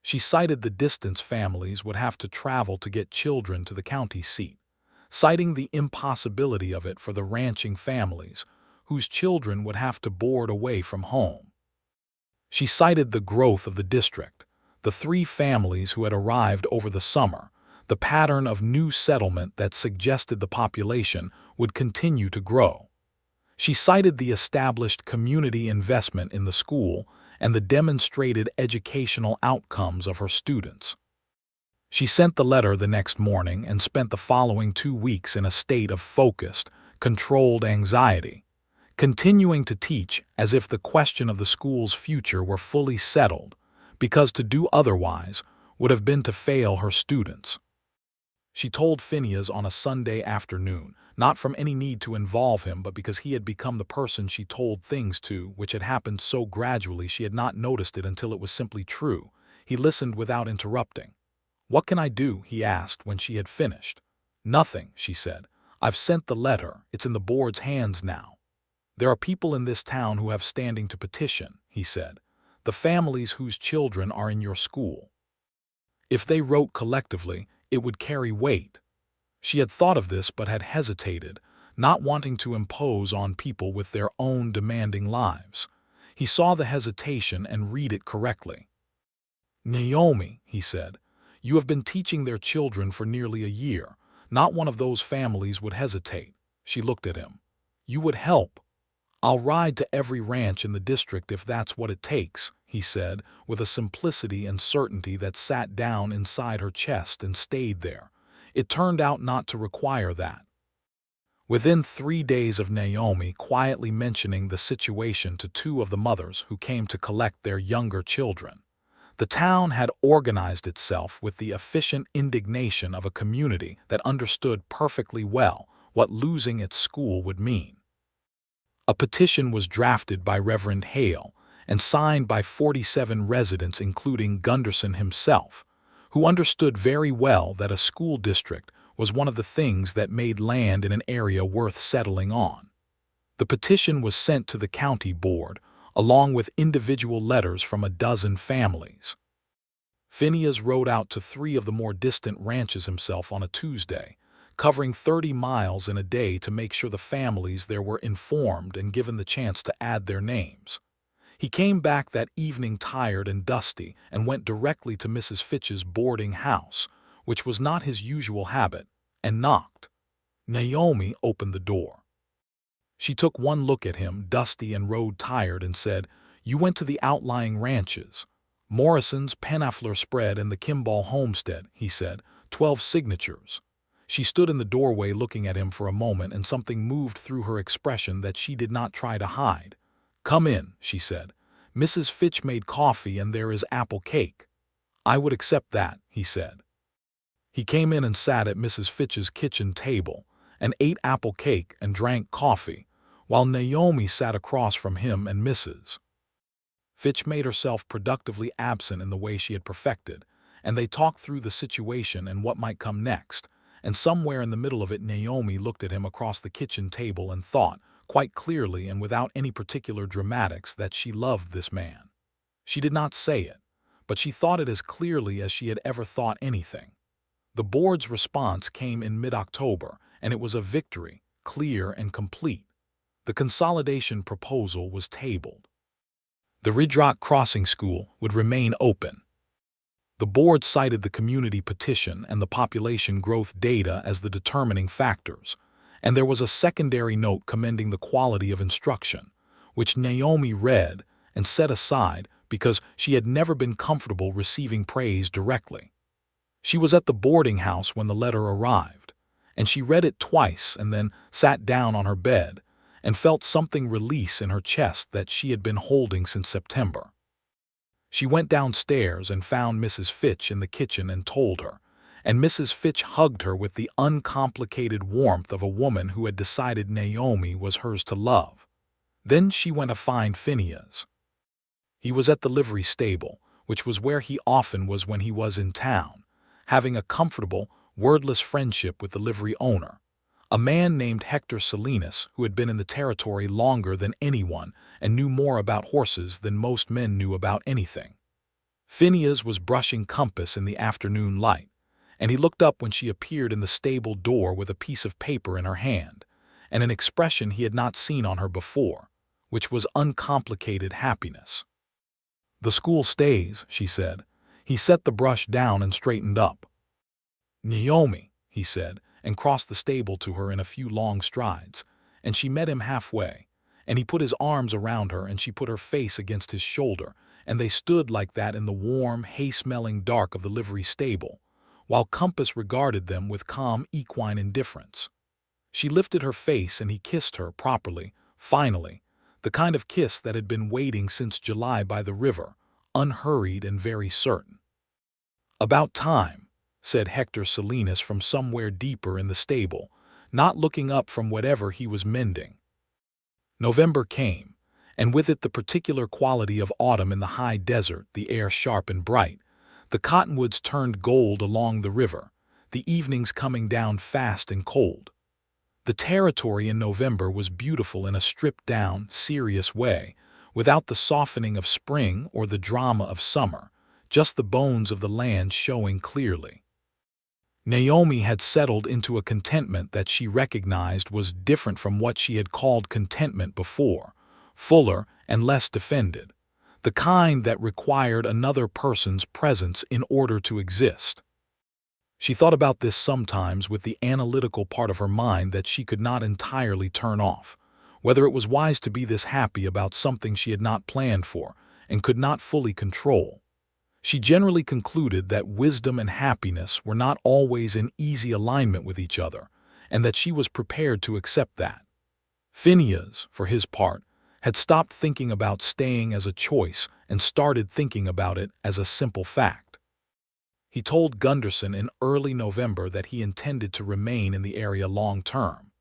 She cited the distance families would have to travel to get children to the county seat, citing the impossibility of it for the ranching families, whose children would have to board away from home. She cited the growth of the district, the 3 families who had arrived over the summer, the pattern of new settlement that suggested the population would continue to grow. She cited the established community investment in the school and the demonstrated educational outcomes of her students. She sent the letter the next morning and spent the following 2 weeks in a state of focused, controlled anxiety, continuing to teach as if the question of the school's future were fully settled, because to do otherwise would have been to fail her students. She told Phineas on a Sunday afternoon, not from any need to involve him, but because he had become the person she told things to, which had happened so gradually she had not noticed it until it was simply true. He listened without interrupting. "What can I do?" he asked when she had finished. "Nothing," she said. "I've sent the letter. It's in the board's hands now." "There are people in this town who have standing to petition," he said. "The families whose children are in your school. If they wrote collectively, it would carry weight." She had thought of this but had hesitated, not wanting to impose on people with their own demanding lives. He saw the hesitation and read it correctly. "Naomi," he said, "you have been teaching their children for nearly a year. Not one of those families would hesitate." She looked at him. "You would help." "I'll ride to every ranch in the district if that's what it takes," he said, with a simplicity and certainty that sat down inside her chest and stayed there. It turned out not to require that. Within 3 days of Naomi quietly mentioning the situation to 2 of the mothers who came to collect their younger children, the town had organized itself with the efficient indignation of a community that understood perfectly well what losing its school would mean. A petition was drafted by Reverend Hale and signed by 47 residents, including Gunderson himself, who understood very well that a school district was one of the things that made land in an area worth settling on. The petition was sent to the county board, along with individual letters from a dozen families. Phineas rode out to 3 of the more distant ranches himself on a Tuesday, covering 30 miles in a day to make sure the families there were informed and given the chance to add their names. He came back that evening tired and dusty and went directly to Mrs. Fitch's boarding house, which was not his usual habit, and knocked. Naomi opened the door. She took one look at him, dusty and road-tired, and said, "You went to the outlying ranches. Morrison's, Penafleur Spread, and the Kimball Homestead," he said, 12 signatures. She stood in the doorway looking at him for a moment, and something moved through her expression that she did not try to hide. "Come in," she said. "Mrs. Fitch made coffee and there is apple cake." "I would accept that," he said. He came in and sat at Mrs. Fitch's kitchen table and ate apple cake and drank coffee, while Naomi sat across from him and Mrs. Fitch made herself productively absent in the way she had perfected, and they talked through the situation and what might come next, and somewhere in the middle of it Naomi looked at him across the kitchen table and thought, quite clearly and without any particular dramatics, that she loved this man. She did not say it, but she thought it as clearly as she had ever thought anything. The board's response came in mid-October, and it was a victory, clear and complete. The consolidation proposal was tabled. The Redrock Crossing School would remain open. The board cited the community petition and the population growth data as the determining factors, and there was a secondary note commending the quality of instruction, which Naomi read and set aside because she had never been comfortable receiving praise directly. She was at the boarding house when the letter arrived, and she read it twice and then sat down on her bed and felt something release in her chest that she had been holding since September. She went downstairs and found Mrs. Fitch in the kitchen and told her, and Mrs. Fitch hugged her with the uncomplicated warmth of a woman who had decided Naomi was hers to love. Then she went to find Phineas. He was at the livery stable, which was where he often was when he was in town, having a comfortable, wordless friendship with the livery owner, a man named Hector Salinas who had been in the territory longer than anyone and knew more about horses than most men knew about anything. Phineas was brushing Compass in the afternoon light, and he looked up when she appeared in the stable door with a piece of paper in her hand, and an expression he had not seen on her before, which was uncomplicated happiness. "The school stays," she said. He set the brush down and straightened up. "Naomi," he said, and crossed the stable to her in a few long strides, and she met him halfway, and he put his arms around her and she put her face against his shoulder, and they stood like that in the warm, hay-smelling dark of the livery stable, while Compass regarded them with calm equine indifference. She lifted her face and he kissed her properly, finally, the kind of kiss that had been waiting since July by the river, unhurried and very certain. "About time," said Hector Salinas from somewhere deeper in the stable, not looking up from whatever he was mending. November came, and with it the particular quality of autumn in the high desert, the air sharp and bright. The cottonwoods turned gold along the river, the evenings coming down fast and cold. The territory in November was beautiful in a stripped-down, serious way, without the softening of spring or the drama of summer, just the bones of the land showing clearly. Naomi had settled into a contentment that she recognized was different from what she had called contentment before, fuller and less defended, the kind that required another person's presence in order to exist. She thought about this sometimes with the analytical part of her mind that she could not entirely turn off, whether it was wise to be this happy about something she had not planned for and could not fully control. She generally concluded that wisdom and happiness were not always in easy alignment with each other, and that she was prepared to accept that. Phineas, for his part, had stopped thinking about staying as a choice and started thinking about it as a simple fact. He told Gunderson in early November that he intended to remain in the area long term,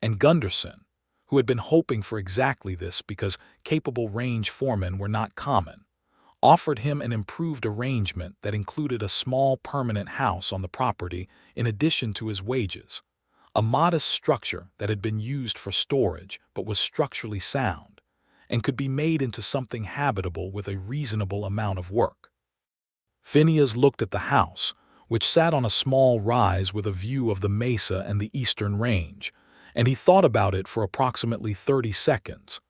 and Gunderson, who had been hoping for exactly this because capable range foremen were not common, offered him an improved arrangement that included a small permanent house on the property in addition to his wages, a modest structure that had been used for storage but was structurally sound, and could be made into something habitable with a reasonable amount of work. Phineas looked at the house, which sat on a small rise with a view of the mesa and the eastern range, and he thought about it for approximately 30 seconds.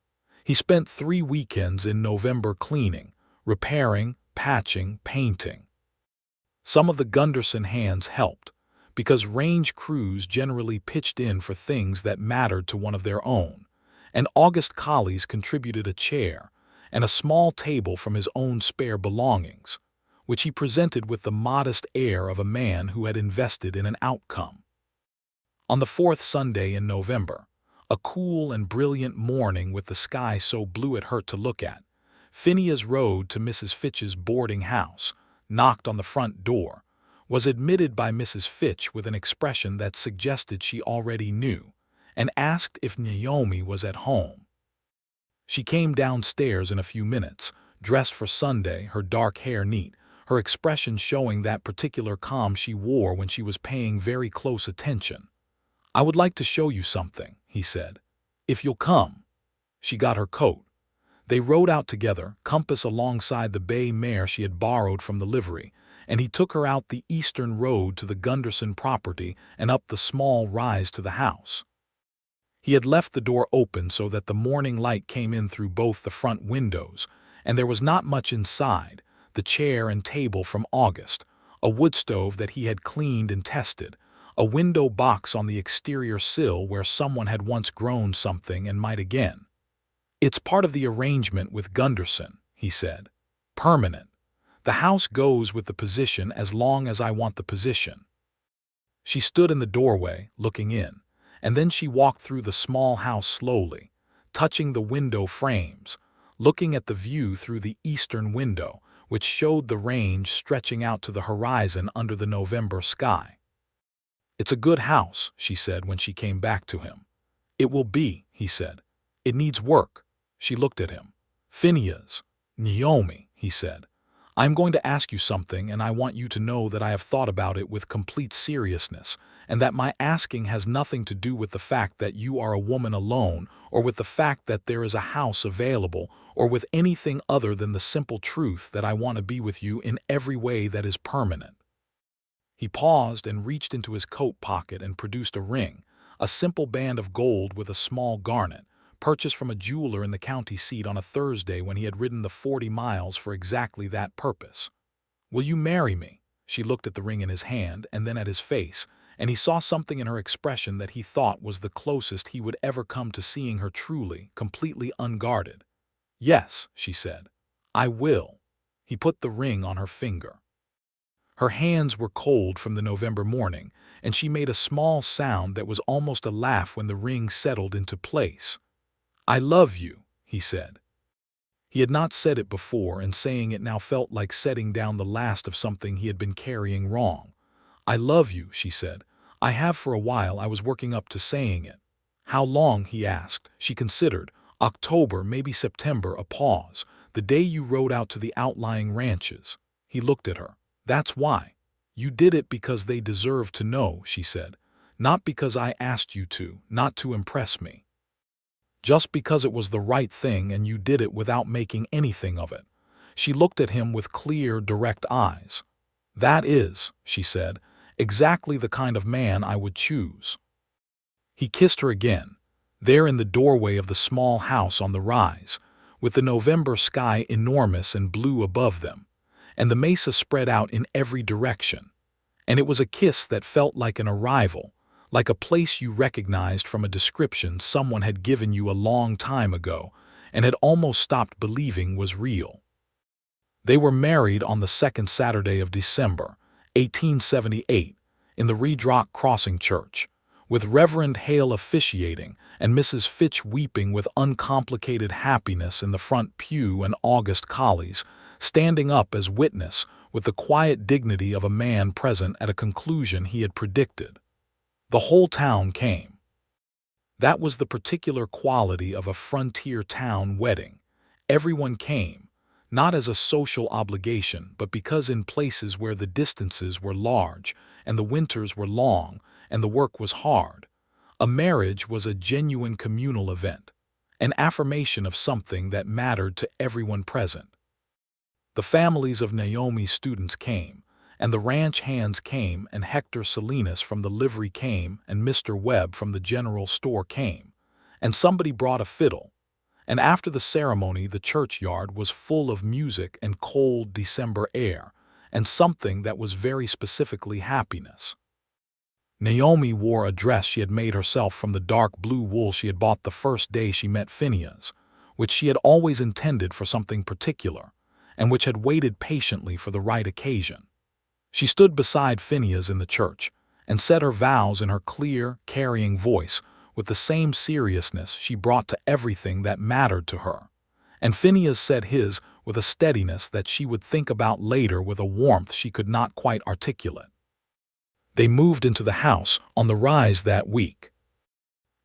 He spent 3 weekends in November cleaning, repairing, patching, painting. Some of the Gunderson hands helped, because range crews generally pitched in for things that mattered to one of their own, and August Collies contributed a chair and a small table from his own spare belongings, which he presented with the modest air of a man who had invested in an outcome. On the 4th Sunday in November, a cool and brilliant morning with the sky so blue it hurt to look at, Phineas rode to Mrs. Fitch's boarding house, knocked on the front door, was admitted by Mrs. Fitch with an expression that suggested she already knew, and asked if Naomi was at home. She came downstairs in a few minutes, dressed for Sunday, her dark hair neat, her expression showing that particular calm she wore when she was paying very close attention. "I would like to show you something," he said. "If you'll come." She got her coat. They rode out together, Compass alongside the bay mare she had borrowed from the livery, and he took her out the eastern road to the Gunderson property and up the small rise to the house. He had left the door open so that the morning light came in through both the front windows, and there was not much inside, the chair and table from August, a wood stove that he had cleaned and tested, a window box on the exterior sill where someone had once grown something and might again. "It's part of the arrangement with Gunderson," he said. "Permanent. The house goes with the position as long as I want the position." She stood in the doorway, looking in, and then she walked through the small house slowly, touching the window frames, looking at the view through the eastern window, which showed the range stretching out to the horizon under the November sky. "It's a good house," she said when she came back to him. "It will be," he said. "It needs work." She looked at him. "Phineas." "Naomi," he said. "I'm going to ask you something, and I want you to know that I have thought about it with complete seriousness, and that my asking has nothing to do with the fact that you are a woman alone, or with the fact that there is a house available, or with anything other than the simple truth that I want to be with you in every way that is permanent." He paused and reached into his coat pocket and produced a ring, a simple band of gold with a small garnet, purchased from a jeweler in the county seat on a Thursday when he had ridden the 40 miles for exactly that purpose. "Will you marry me?" She looked at the ring in his hand and then at his face, and he saw something in her expression that he thought was the closest he would ever come to seeing her truly, completely unguarded. "Yes," she said. "I will." He put the ring on her finger. Her hands were cold from the November morning, and she made a small sound that was almost a laugh when the ring settled into place. "I love you," he said. He had not said it before, and saying it now felt like setting down the last of something he had been carrying wrong. "I love you," she said. "I have for a while. I was working up to saying it." "How long?" he asked. She considered. "October, maybe September," a pause. "The day you rode out to the outlying ranches." He looked at her. "That's why. You did it because they deserve to know," she said. "Not because I asked you to, not to impress me. Just because it was the right thing and you did it without making anything of it." She looked at him with clear, direct eyes. "That is," she said, "exactly the kind of man I would choose." He kissed her again, there in the doorway of the small house on the rise, with the November sky enormous and blue above them, and the mesa spread out in every direction. And it was a kiss that felt like an arrival, like a place you recognized from a description someone had given you a long time ago and had almost stopped believing was real. They were married on the second Saturday of December, 1878, in the Redrock Crossing church, with Reverend Hale officiating and Mrs. Fitch weeping with uncomplicated happiness in the front pew, and August Collies standing up as witness with the quiet dignity of a man present at a conclusion he had predicted. The whole town came. That was the particular quality of a frontier town wedding. Everyone came, not as a social obligation, but because in places where the distances were large and the winters were long and the work was hard, a marriage was a genuine communal event, an affirmation of something that mattered to everyone present. The families of Naomi's students came, and the ranch hands came, and Hector Salinas from the livery came, and Mr. Webb from the general store came, and somebody brought a fiddle. And after the ceremony, the churchyard was full of music and cold December air, and something that was very specifically happiness. Naomi wore a dress she had made herself from the dark blue wool she had bought the first day she met Phineas, which she had always intended for something particular, and which had waited patiently for the right occasion. She stood beside Phineas in the church, and said her vows in her clear, carrying voice, with the same seriousness she brought to everything that mattered to her. And Phineas said his with a steadiness that she would think about later, with a warmth she could not quite articulate. They moved into the house on the rise that week.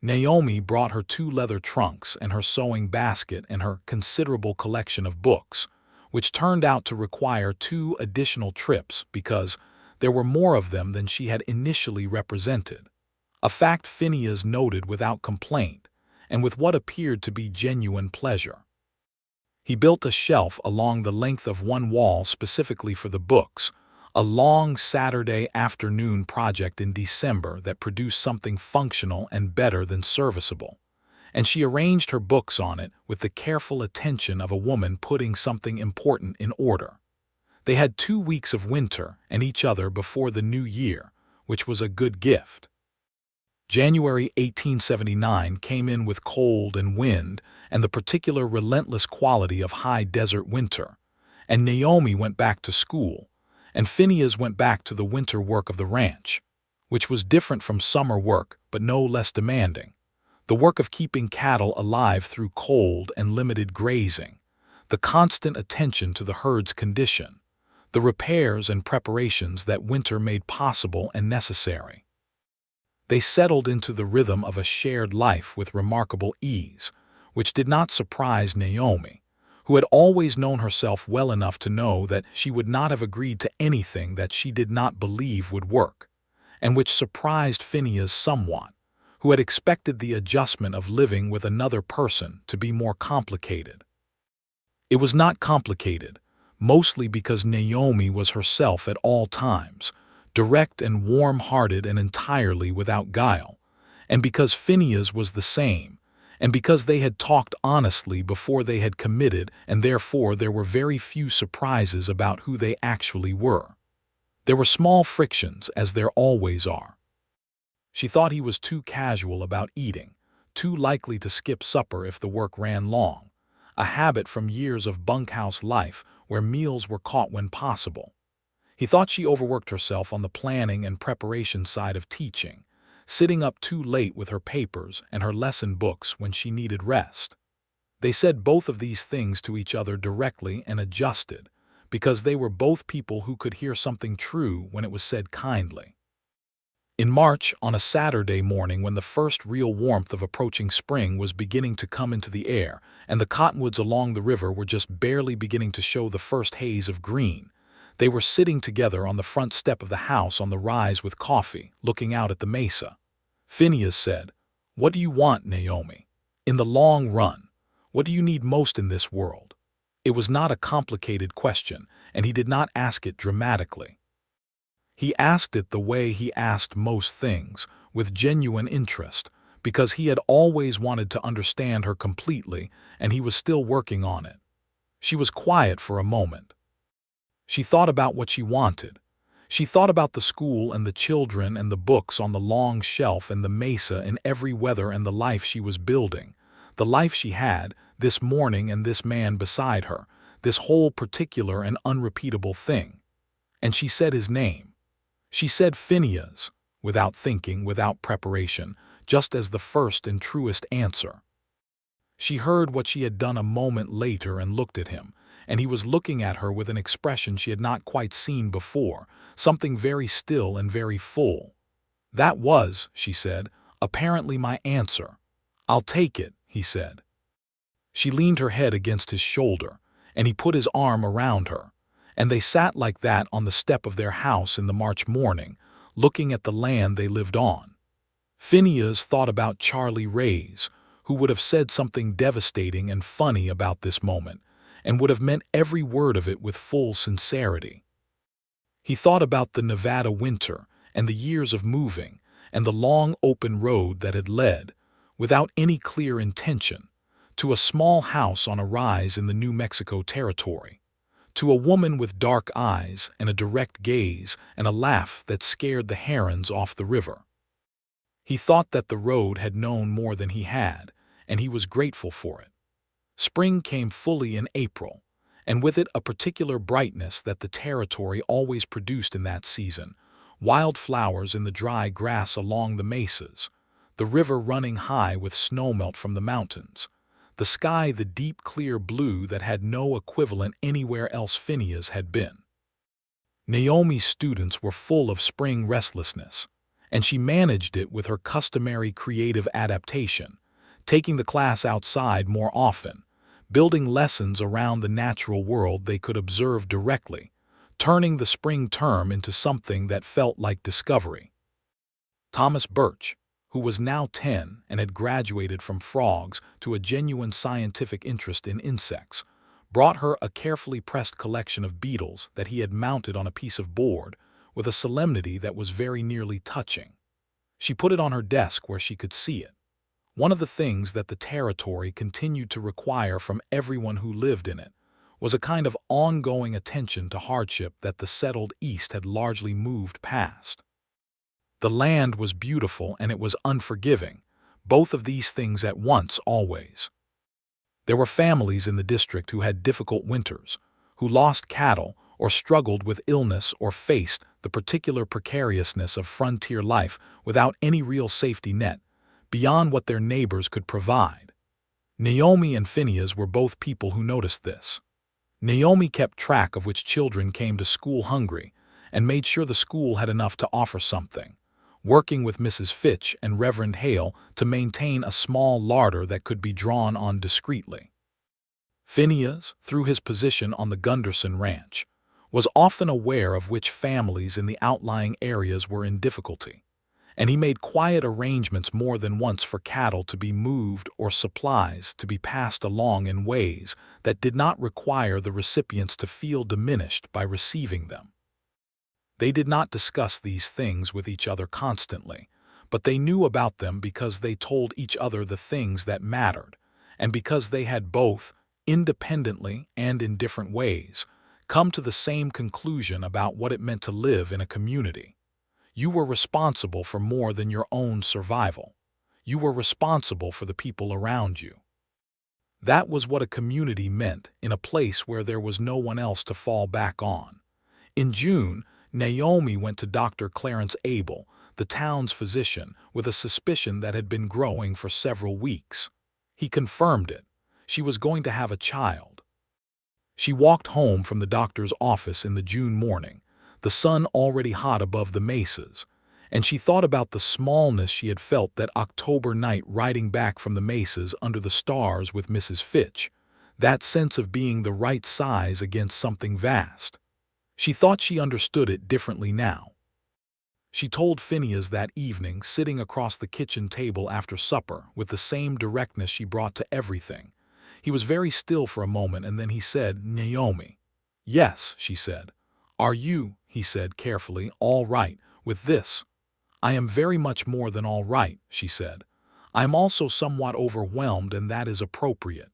Naomi brought her 2 leather trunks and her sewing basket and her considerable collection of books, which turned out to require 2 additional trips because there were more of them than she had initially represented, a fact Phineas noted without complaint and with what appeared to be genuine pleasure. He built a shelf along the length of one wall specifically for the books, a long Saturday afternoon project in December that produced something functional and better than serviceable, and she arranged her books on it with the careful attention of a woman putting something important in order. They had 2 weeks of winter and each other before the new year, which was a good gift. January 1879 came in with cold and wind and the particular relentless quality of high desert winter, and Naomi went back to school, and Phineas went back to the winter work of the ranch, which was different from summer work but no less demanding. The work of keeping cattle alive through cold and limited grazing, the constant attention to the herd's condition, the repairs and preparations that winter made possible and necessary. They settled into the rhythm of a shared life with remarkable ease, which did not surprise Naomi, who had always known herself well enough to know that she would not have agreed to anything that she did not believe would work, and which surprised Phineas somewhat, who had expected the adjustment of living with another person to be more complicated. It was not complicated, mostly because Naomi was herself at all times, direct and warm-hearted and entirely without guile, and because Phineas was the same, and because they had talked honestly before they had committed, and therefore there were very few surprises about who they actually were. There were small frictions, as there always are. She thought he was too casual about eating, too likely to skip supper if the work ran long, a habit from years of bunkhouse life where meals were caught when possible. He thought she overworked herself on the planning and preparation side of teaching, sitting up too late with her papers and her lesson books when she needed rest. They said both of these things to each other directly and adjusted, because they were both people who could hear something true when it was said kindly. In March, on a Saturday morning when the first real warmth of approaching spring was beginning to come into the air, and the cottonwoods along the river were just barely beginning to show the first haze of green, they were sitting together on the front step of the house on the rise with coffee, looking out at the mesa. Phineas said, "What do you want, Naomi? In the long run, what do you need most in this world?" It was not a complicated question, and he did not ask it dramatically. He asked it the way he asked most things, with genuine interest, because he had always wanted to understand her completely, and he was still working on it. She was quiet for a moment. She thought about what she wanted. She thought about the school and the children and the books on the long shelf and the mesa in every weather and the life she was building, the life she had, this morning and this man beside her, this whole particular and unrepeatable thing. And she said his name. She said Phineas, without thinking, without preparation, just as the first and truest answer. She heard what she had done a moment later and looked at him, and he was looking at her with an expression she had not quite seen before, something very still and very full. "That was," she said, "apparently my answer." "I'll take it," he said. She leaned her head against his shoulder, and he put his arm around her, and they sat like that on the step of their house in the March morning, looking at the land they lived on. Phineas thought about Charlie Rays, who would have said something devastating and funny about this moment, and would have meant every word of it with full sincerity. He thought about the Nevada winter and the years of moving and the long open road that had led, without any clear intention, to a small house on a rise in the New Mexico territory, to a woman with dark eyes and a direct gaze and a laugh that scared the herons off the river. He thought that the road had known more than he had, and he was grateful for it. Spring came fully in April, and with it a particular brightness that the territory always produced in that season, wild flowers in the dry grass along the mesas, the river running high with snowmelt from the mountains, the sky the deep clear blue that had no equivalent anywhere else Phineas had been. Naomi's students were full of spring restlessness, and she managed it with her customary creative adaptation, taking the class outside more often, building lessons around the natural world they could observe directly, turning the spring term into something that felt like discovery. Thomas Birch, who was now 10 and had graduated from frogs to a genuine scientific interest in insects, brought her a carefully pressed collection of beetles that he had mounted on a piece of board with a solemnity that was very nearly touching. She put it on her desk where she could see it. One of the things that the territory continued to require from everyone who lived in it was a kind of ongoing attention to hardship that the settled East had largely moved past. The land was beautiful and it was unforgiving, both of these things at once always. There were families in the district who had difficult winters, who lost cattle or struggled with illness or faced the particular precariousness of frontier life without any real safety net, beyond what their neighbors could provide. Naomi and Phineas were both people who noticed this. Naomi kept track of which children came to school hungry and made sure the school had enough to offer something, working with Mrs. Fitch and Reverend Hale to maintain a small larder that could be drawn on discreetly. Phineas, through his position on the Gunderson ranch, was often aware of which families in the outlying areas were in difficulty, and he made quiet arrangements more than once for cattle to be moved or supplies to be passed along in ways that did not require the recipients to feel diminished by receiving them. They did not discuss these things with each other constantly, but they knew about them because they told each other the things that mattered, and because they had both, independently and in different ways, come to the same conclusion about what it meant to live in a community. You were responsible for more than your own survival. You were responsible for the people around you. That was what a community meant in a place where there was no one else to fall back on. In June, Naomi went to Dr. Clarence Abel, the town's physician, with a suspicion that had been growing for several weeks. He confirmed it. She was going to have a child. She walked home from the doctor's office in the June morning, the sun already hot above the mesas, and she thought about the smallness she had felt that October night riding back from the mesas under the stars with Mrs. Fitch, that sense of being the right size against something vast. She thought she understood it differently now. She told Phineas that evening, sitting across the kitchen table after supper, with the same directness she brought to everything. He was very still for a moment, and then he said, "Naomi." "Yes," she said. "Are you," he said carefully, "all right with this?" "I am very much more than all right," she said. "I am also somewhat overwhelmed, and that is appropriate."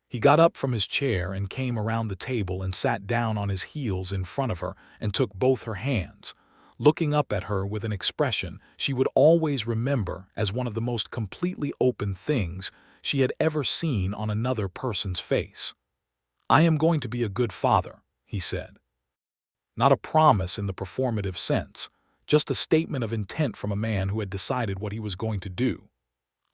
He got up from his chair and came around the table and sat down on his heels in front of her and took both her hands, looking up at her with an expression she would always remember as one of the most completely open things she had ever seen on another person's face. "I am going to be a good father," he said. Not a promise in the performative sense, just a statement of intent from a man who had decided what he was going to do.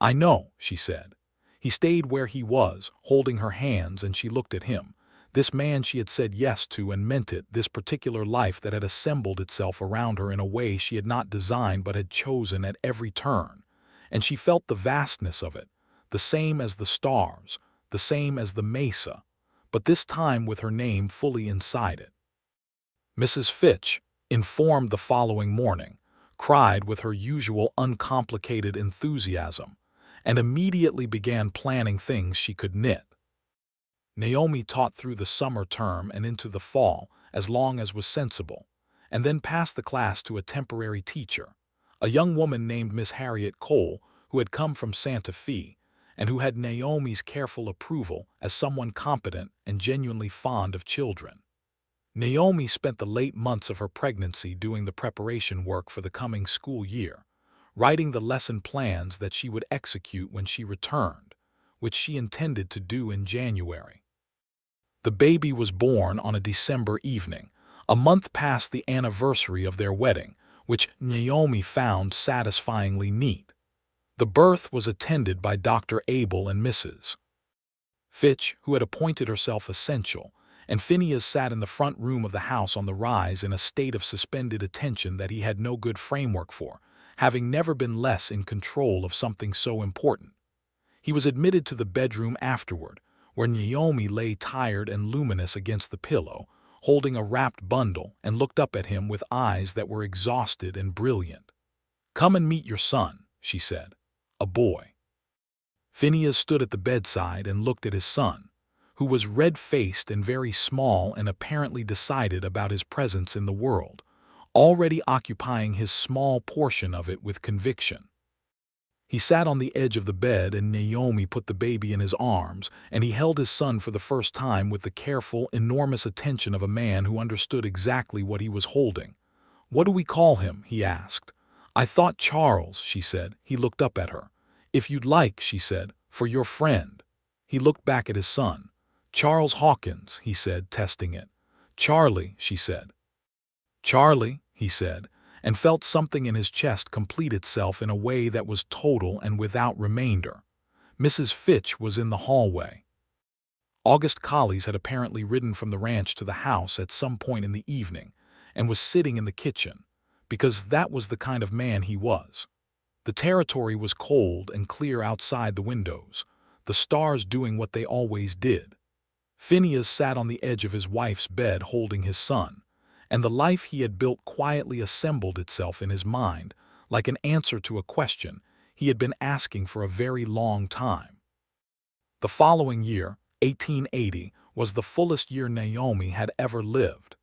"I know," she said. He stayed where he was, holding her hands, and she looked at him. This man she had said yes to and meant it, this particular life that had assembled itself around her in a way she had not designed but had chosen at every turn. And she felt the vastness of it, the same as the stars, the same as the mesa, but this time with her name fully inside it. Mrs. Fitch, informed the following morning, cried with her usual uncomplicated enthusiasm, and immediately began planning things she could knit. Naomi taught through the summer term and into the fall, as long as was sensible, and then passed the class to a temporary teacher, a young woman named Miss Harriet Cole, who had come from Santa Fe, and who had Naomi's careful approval as someone competent and genuinely fond of children. Naomi spent the late months of her pregnancy doing the preparation work for the coming school year, writing the lesson plans that she would execute when she returned, which she intended to do in January. The baby was born on a December evening, a month past the anniversary of their wedding, which Naomi found satisfyingly neat. The birth was attended by Dr. Abel and Mrs. Fitch, who had appointed herself essential, and Phineas sat in the front room of the house on the rise in a state of suspended attention that he had no good framework for, having never been less in control of something so important. He was admitted to the bedroom afterward, where Naomi lay tired and luminous against the pillow, holding a wrapped bundle, and looked up at him with eyes that were exhausted and brilliant. "Come and meet your son," she said. "A boy." Phineas stood at the bedside and looked at his son, who was red-faced and very small and apparently decided about his presence in the world, already occupying his small portion of it with conviction. He sat on the edge of the bed, and Naomi put the baby in his arms, and he held his son for the first time with the careful, enormous attention of a man who understood exactly what he was holding. "What do we call him?" he asked. "I thought Charles," she said. He looked up at her. "If you'd like," she said, "for your friend." He looked back at his son. "Charles Hawkins," he said, testing it. "Charlie," she said. "Charlie," he said, and felt something in his chest complete itself in a way that was total and without remainder. Mrs. Fitch was in the hallway. August Collies had apparently ridden from the ranch to the house at some point in the evening and was sitting in the kitchen, because that was the kind of man he was. The territory was cold and clear outside the windows, the stars doing what they always did. Phineas sat on the edge of his wife's bed holding his son, and the life he had built quietly assembled itself in his mind like an answer to a question he had been asking for a very long time. The following year, 1880, was the fullest year Naomi had ever lived.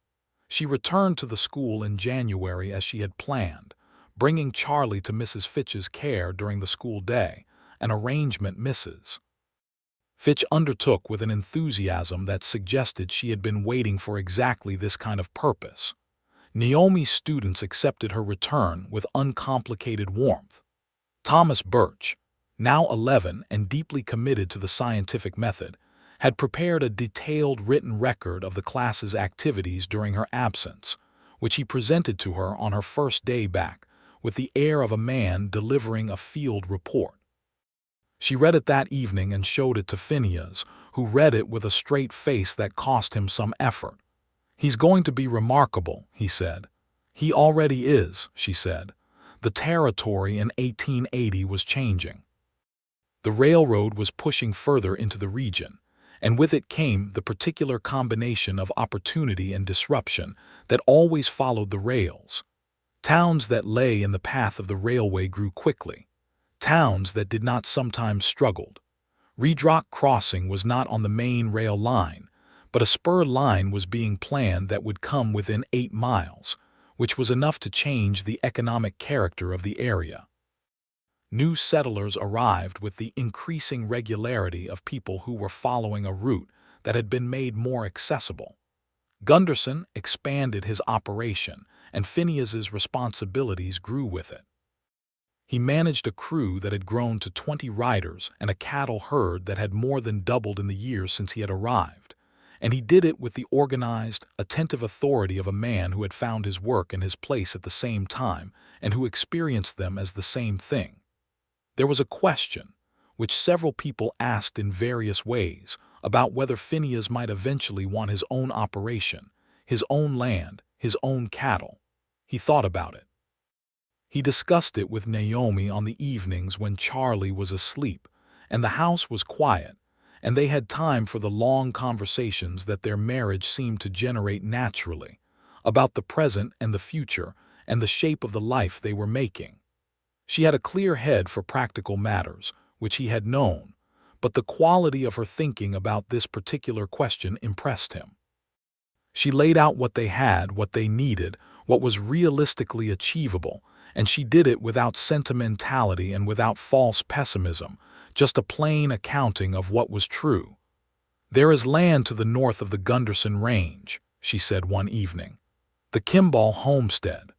She returned to the school in January as she had planned, bringing Charlie to Mrs. Fitch's care during the school day, an arrangement Mrs. Fitch undertook with an enthusiasm that suggested she had been waiting for exactly this kind of purpose. Naomi's students accepted her return with uncomplicated warmth. Thomas Birch, now 11 and deeply committed to the scientific method, had prepared a detailed written record of the class's activities during her absence, which he presented to her on her first day back, with the air of a man delivering a field report. She read it that evening and showed it to Phineas, who read it with a straight face that cost him some effort. "He's going to be remarkable," he said. "He already is," she said. The territory in 1880 was changing. The railroad was pushing further into the region, and with it came the particular combination of opportunity and disruption that always followed the rails. Towns that lay in the path of the railway grew quickly. Towns that did not sometimes struggled. Redrock Crossing was not on the main rail line, but a spur line was being planned that would come within 8 miles, which was enough to change the economic character of the area. New settlers arrived with the increasing regularity of people who were following a route that had been made more accessible. Gunderson expanded his operation, and Phineas's responsibilities grew with it. He managed a crew that had grown to 20 riders and a cattle herd that had more than doubled in the years since he had arrived, and he did it with the organized, attentive authority of a man who had found his work and his place at the same time and who experienced them as the same thing. There was a question, which several people asked in various ways, about whether Phineas might eventually want his own operation, his own land, his own cattle. He thought about it. He discussed it with Naomi on the evenings when Charlie was asleep and the house was quiet, and they had time for the long conversations that their marriage seemed to generate naturally, about the present and the future and the shape of the life they were making. She had a clear head for practical matters, which he had known, but the quality of her thinking about this particular question impressed him. She laid out what they had, what they needed, what was realistically achievable, and she did it without sentimentality and without false pessimism, just a plain accounting of what was true. "There is land to the north of the Gunderson Range," she said one evening. "The Kimball homestead.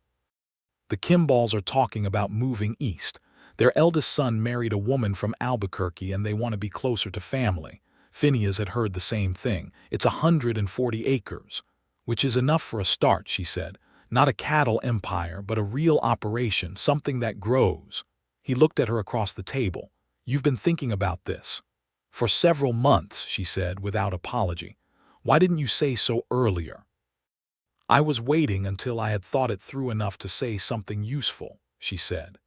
The Kimballs are talking about moving east. Their eldest son married a woman from Albuquerque and they want to be closer to family." Phineas had heard the same thing. "It's 140 acres, which is enough for a start," she said. "Not a cattle empire, but a real operation, something that grows." He looked at her across the table. "You've been thinking about this?" "For several months," she said without apology. "Why didn't you say so earlier?" "I was waiting until I had thought it through enough to say something useful," she said.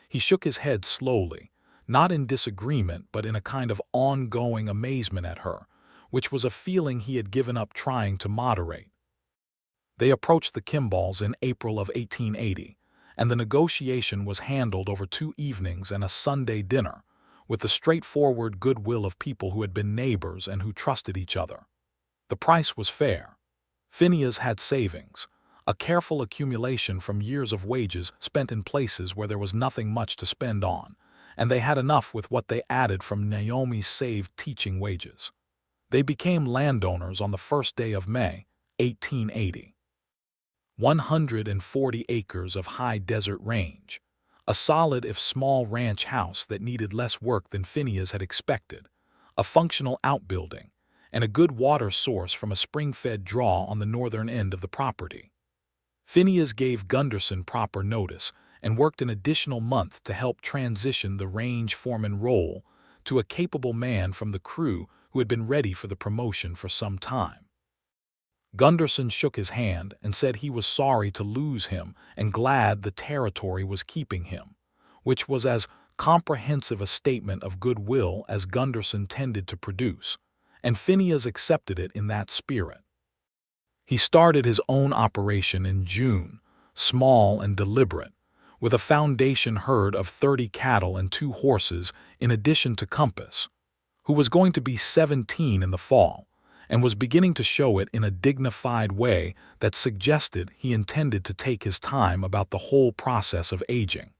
He shook his head slowly, not in disagreement but in a kind of ongoing amazement at her, which was a feeling he had given up trying to moderate. They approached the Kimballs in April of 1880, and the negotiation was handled over 2 evenings and a Sunday dinner, with the straightforward goodwill of people who had been neighbors and who trusted each other. The price was fair. Phineas had savings, a careful accumulation from years of wages spent in places where there was nothing much to spend on, and they had enough with what they added from Naomi's saved teaching wages. They became landowners on the first day of May, 1880. 140 acres of high desert range, a solid if small ranch house that needed less work than Phineas had expected, a functional outbuilding, and a good water source from a spring-fed draw on the northern end of the property. Phineas gave Gunderson proper notice and worked an additional month to help transition the range foreman role to a capable man from the crew who had been ready for the promotion for some time. Gunderson shook his hand and said he was sorry to lose him and glad the territory was keeping him, which was as comprehensive a statement of goodwill as Gunderson tended to produce, and Phineas accepted it in that spirit. He started his own operation in June, small and deliberate, with a foundation herd of 30 cattle and 2 horses in addition to Compass, who was going to be 17 in the fall, and was beginning to show it in a dignified way that suggested he intended to take his time about the whole process of aging.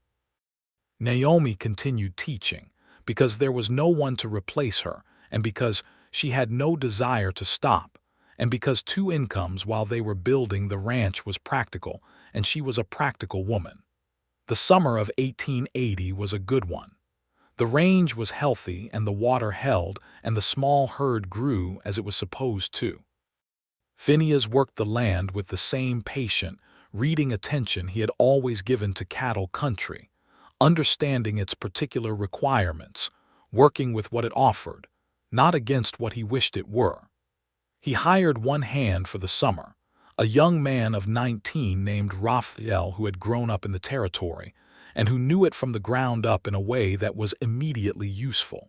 Naomi continued teaching, because there was no one to replace her, and because she had no desire to stop, and because 2 incomes while they were building the ranch was practical, and she was a practical woman. The summer of 1880 was a good one. The range was healthy and the water held and the small herd grew as it was supposed to. Phineas worked the land with the same patient, reading attention he had always given to cattle country, understanding its particular requirements, working with what it offered, not against what he wished it were. He hired one hand for the summer, a young man of 19 named Raphael who had grown up in the territory, and who knew it from the ground up in a way that was immediately useful.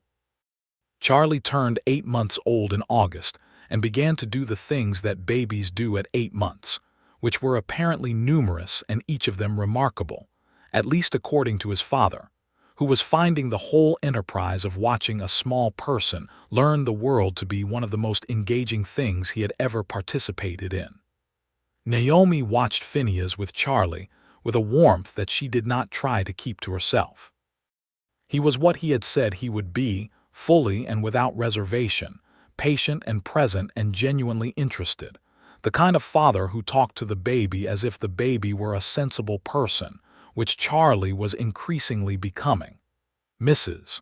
Charlie turned 8 months old in August and began to do the things that babies do at 8 months, which were apparently numerous and each of them remarkable, at least according to his father, who was finding the whole enterprise of watching a small person learn the world to be one of the most engaging things he had ever participated in. Naomi watched Phineas with Charlie with a warmth that she did not try to keep to herself. He was what he had said he would be, fully and without reservation, patient and present and genuinely interested, the kind of father who talked to the baby as if the baby were a sensible person, which Charlie was increasingly becoming. Mrs.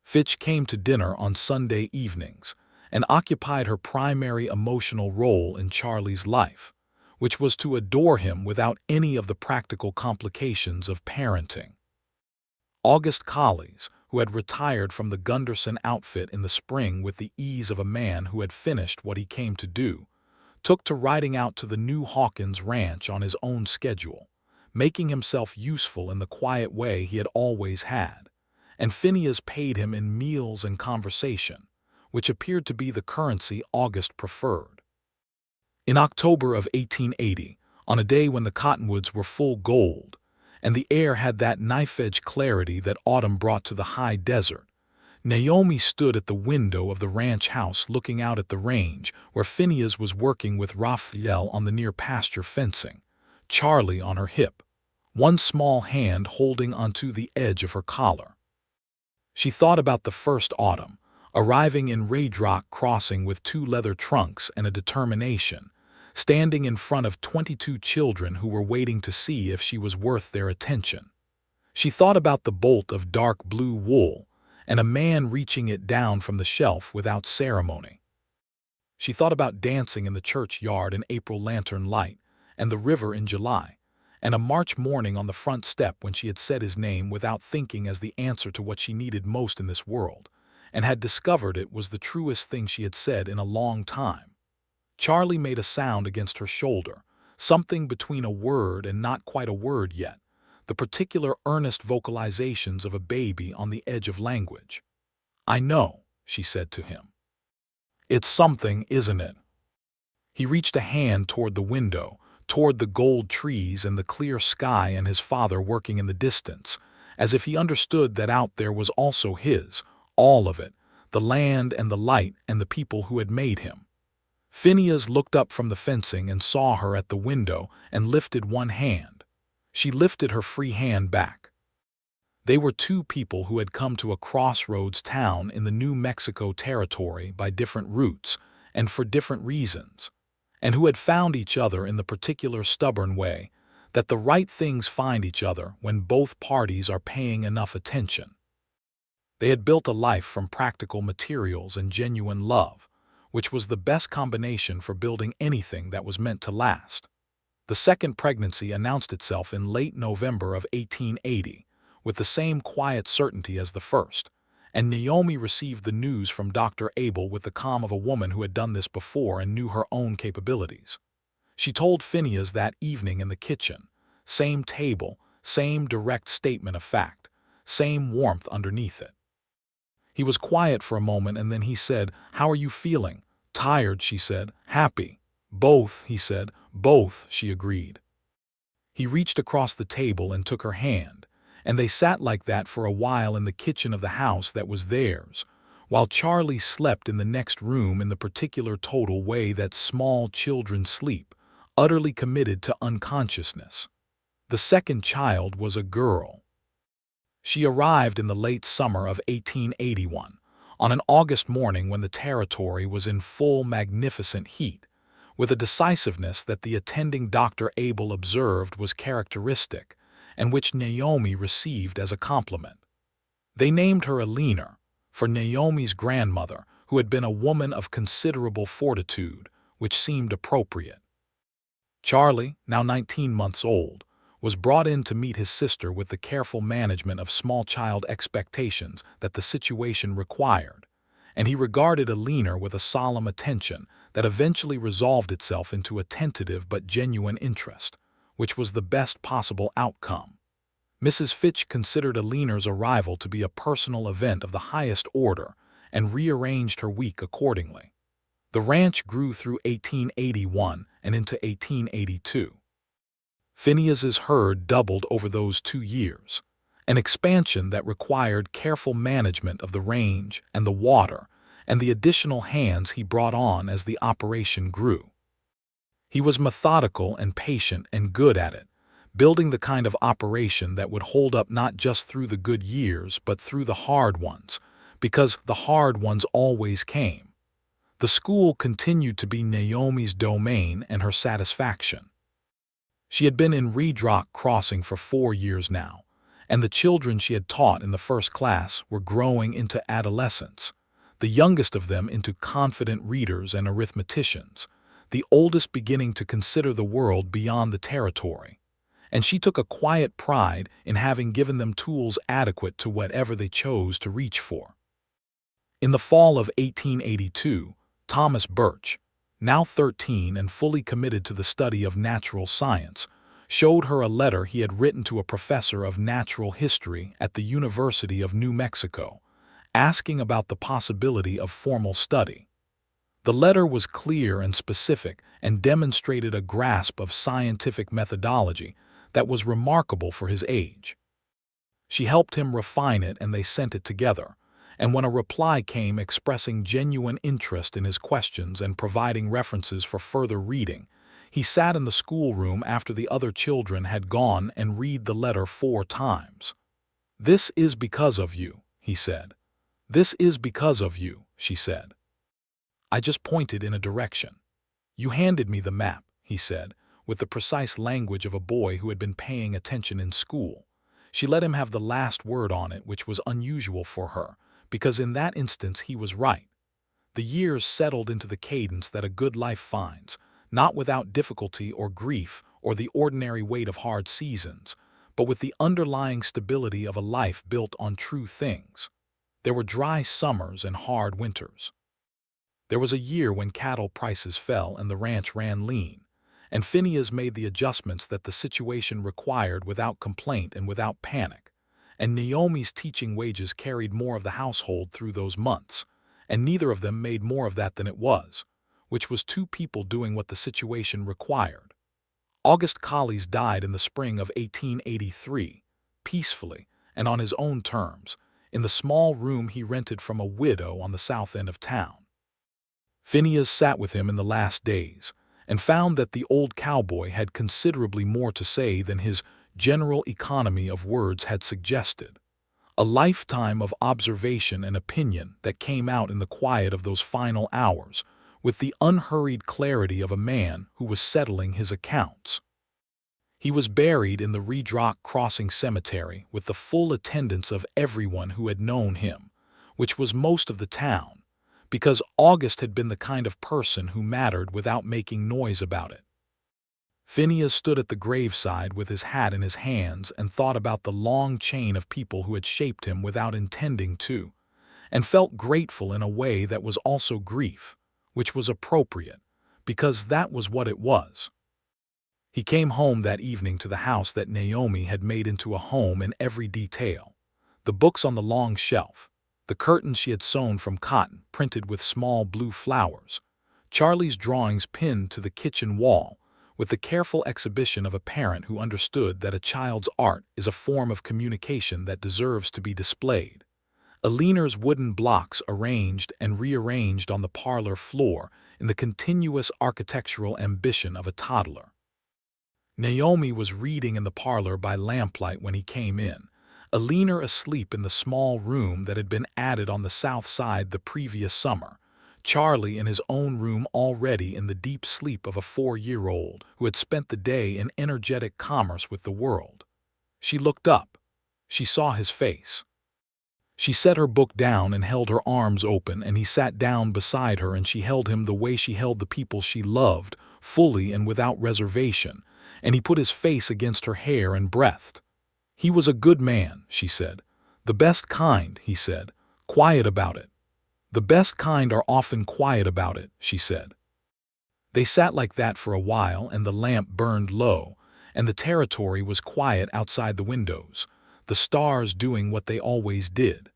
Fitch came to dinner on Sunday evenings and occupied her primary emotional role in Charlie's life, which was to adore him without any of the practical complications of parenting. August Collies, who had retired from the Gunderson outfit in the spring with the ease of a man who had finished what he came to do, took to riding out to the new Hawkins ranch on his own schedule, making himself useful in the quiet way he had always had, and Phineas paid him in meals and conversation, which appeared to be the currency August preferred. In October of 1880, on a day when the cottonwoods were full gold, and the air had that knife-edge clarity that autumn brought to the high desert, Naomi stood at the window of the ranch house looking out at the range where Phineas was working with Raphael on the near pasture fencing, Charlie on her hip, one small hand holding onto the edge of her collar. She thought about the first autumn, arriving in Redrock Crossing with 2 leather trunks and a determination, standing in front of 22 children who were waiting to see if she was worth their attention. She thought about the bolt of dark blue wool and a man reaching it down from the shelf without ceremony. She thought about dancing in the churchyard in April lantern light and the river in July, and a March morning on the front step when she had said his name without thinking as the answer to what she needed most in this world, and had discovered it was the truest thing she had said in a long time. Charlie made a sound against her shoulder, something between a word and not quite a word yet, the particular earnest vocalizations of a baby on the edge of language. "I know," she said to him. "It's something, isn't it?" He reached a hand toward the window, toward the gold trees and the clear sky and his father working in the distance, as if he understood that out there was also his, all of it, the land and the light and the people who had made him. Phineas looked up from the fencing and saw her at the window and lifted one hand. She lifted her free hand back. They were 2 people who had come to a crossroads town in the New Mexico territory by different routes and for different reasons, and who had found each other in the particular stubborn way that the right things find each other when both parties are paying enough attention. They had built a life from practical materials and genuine love, which was the best combination for building anything that was meant to last. The second pregnancy announced itself in late November of 1880, with the same quiet certainty as the first, and Naomi received the news from Dr. Abel with the calm of a woman who had done this before and knew her own capabilities. She told Phineas that evening in the kitchen, same table, same direct statement of fact, same warmth underneath it. He was quiet for a moment and then he said, "How are you feeling?" "Tired," she said. "Happy?" "Both," he said. "Both," she agreed. He reached across the table and took her hand, and they sat like that for a while in the kitchen of the house that was theirs, while Charlie slept in the next room in the particular total way that small children sleep, utterly committed to unconsciousness. The second child was a girl. She arrived in the late summer of 1881, on an August morning when the territory was in full magnificent heat, with a decisiveness that the attending Dr. Abel observed was characteristic, and which Naomi received as a compliment. They named her Alina, for Naomi's grandmother, who had been a woman of considerable fortitude, which seemed appropriate. Charlie, now 19 months old, was brought in to meet his sister with the careful management of small child expectations that the situation required, and he regarded Alina with a solemn attention that eventually resolved itself into a tentative but genuine interest, which was the best possible outcome. Mrs. Fitch considered Alina's arrival to be a personal event of the highest order and rearranged her week accordingly. The ranch grew through 1881 and into 1882. Phineas's herd doubled over those 2 years, an expansion that required careful management of the range and the water and the additional hands he brought on as the operation grew. He was methodical and patient and good at it, building the kind of operation that would hold up not just through the good years but through the hard ones, because the hard ones always came. The school continued to be Naomi's domain and her satisfaction. She had been in Redrock Crossing for 4 years now, and the children she had taught in the first class were growing into adolescents, the youngest of them into confident readers and arithmeticians, the oldest beginning to consider the world beyond the territory, and she took a quiet pride in having given them tools adequate to whatever they chose to reach for. In the fall of 1882, Thomas Birch, now 13 and fully committed to the study of natural science, showed her a letter he had written to a professor of natural history at the University of New Mexico, asking about the possibility of formal study. The letter was clear and specific and demonstrated a grasp of scientific methodology that was remarkable for his age. She helped him refine it and they sent it together, and when a reply came expressing genuine interest in his questions and providing references for further reading, he sat in the schoolroom after the other children had gone and read the letter 4 times. "This is because of you," he said. "This is because of you," she said. I just pointed in a direction. "You handed me the map," he said, with the precise language of a boy who had been paying attention in school. She let him have the last word on it, which was unusual for her, because in that instance he was right. The years settled into the cadence that a good life finds, not without difficulty or grief or the ordinary weight of hard seasons, but with the underlying stability of a life built on true things. There were dry summers and hard winters. There was a year when cattle prices fell and the ranch ran lean, and Phineas made the adjustments that the situation required without complaint and without panic, and Naomi's teaching wages carried more of the household through those months, and neither of them made more of that than it was, which was 2 people doing what the situation required. August Collies died in the spring of 1883, peacefully and on his own terms, in the small room he rented from a widow on the south end of town. Phineas sat with him in the last days, and found that the old cowboy had considerably more to say than his general economy of words had suggested. A lifetime of observation and opinion that came out in the quiet of those final hours, with the unhurried clarity of a man who was settling his accounts. He was buried in the Redrock Crossing cemetery with the full attendance of everyone who had known him, which was most of the town, because August had been the kind of person who mattered without making noise about it. Phineas stood at the graveside with his hat in his hands and thought about the long chain of people who had shaped him without intending to, and felt grateful in a way that was also grief, which was appropriate, because that was what it was. He came home that evening to the house that Naomi had made into a home in every detail. The books on the long shelf, the curtains she had sewn from cotton printed with small blue flowers, Charlie's drawings pinned to the kitchen wall, with the careful exhibition of a parent who understood that a child's art is a form of communication that deserves to be displayed. Aliner's wooden blocks arranged and rearranged on the parlor floor in the continuous architectural ambition of a toddler. Naomi was reading in the parlor by lamplight when he came in, Aliner asleep in the small room that had been added on the south side the previous summer, Charlie in his own room already in the deep sleep of a 4-year-old who had spent the day in energetic commerce with the world. She looked up. She saw his face. She set her book down and held her arms open, and he sat down beside her, and she held him the way she held the people she loved, fully and without reservation, and he put his face against her hair and breathed. "He was a good man," she said. "The best kind," he said, "quiet about it." "The best kind are often quiet about it," she said. They sat like that for a while, and the lamp burned low, and the territory was quiet outside the windows, the stars doing what they always did.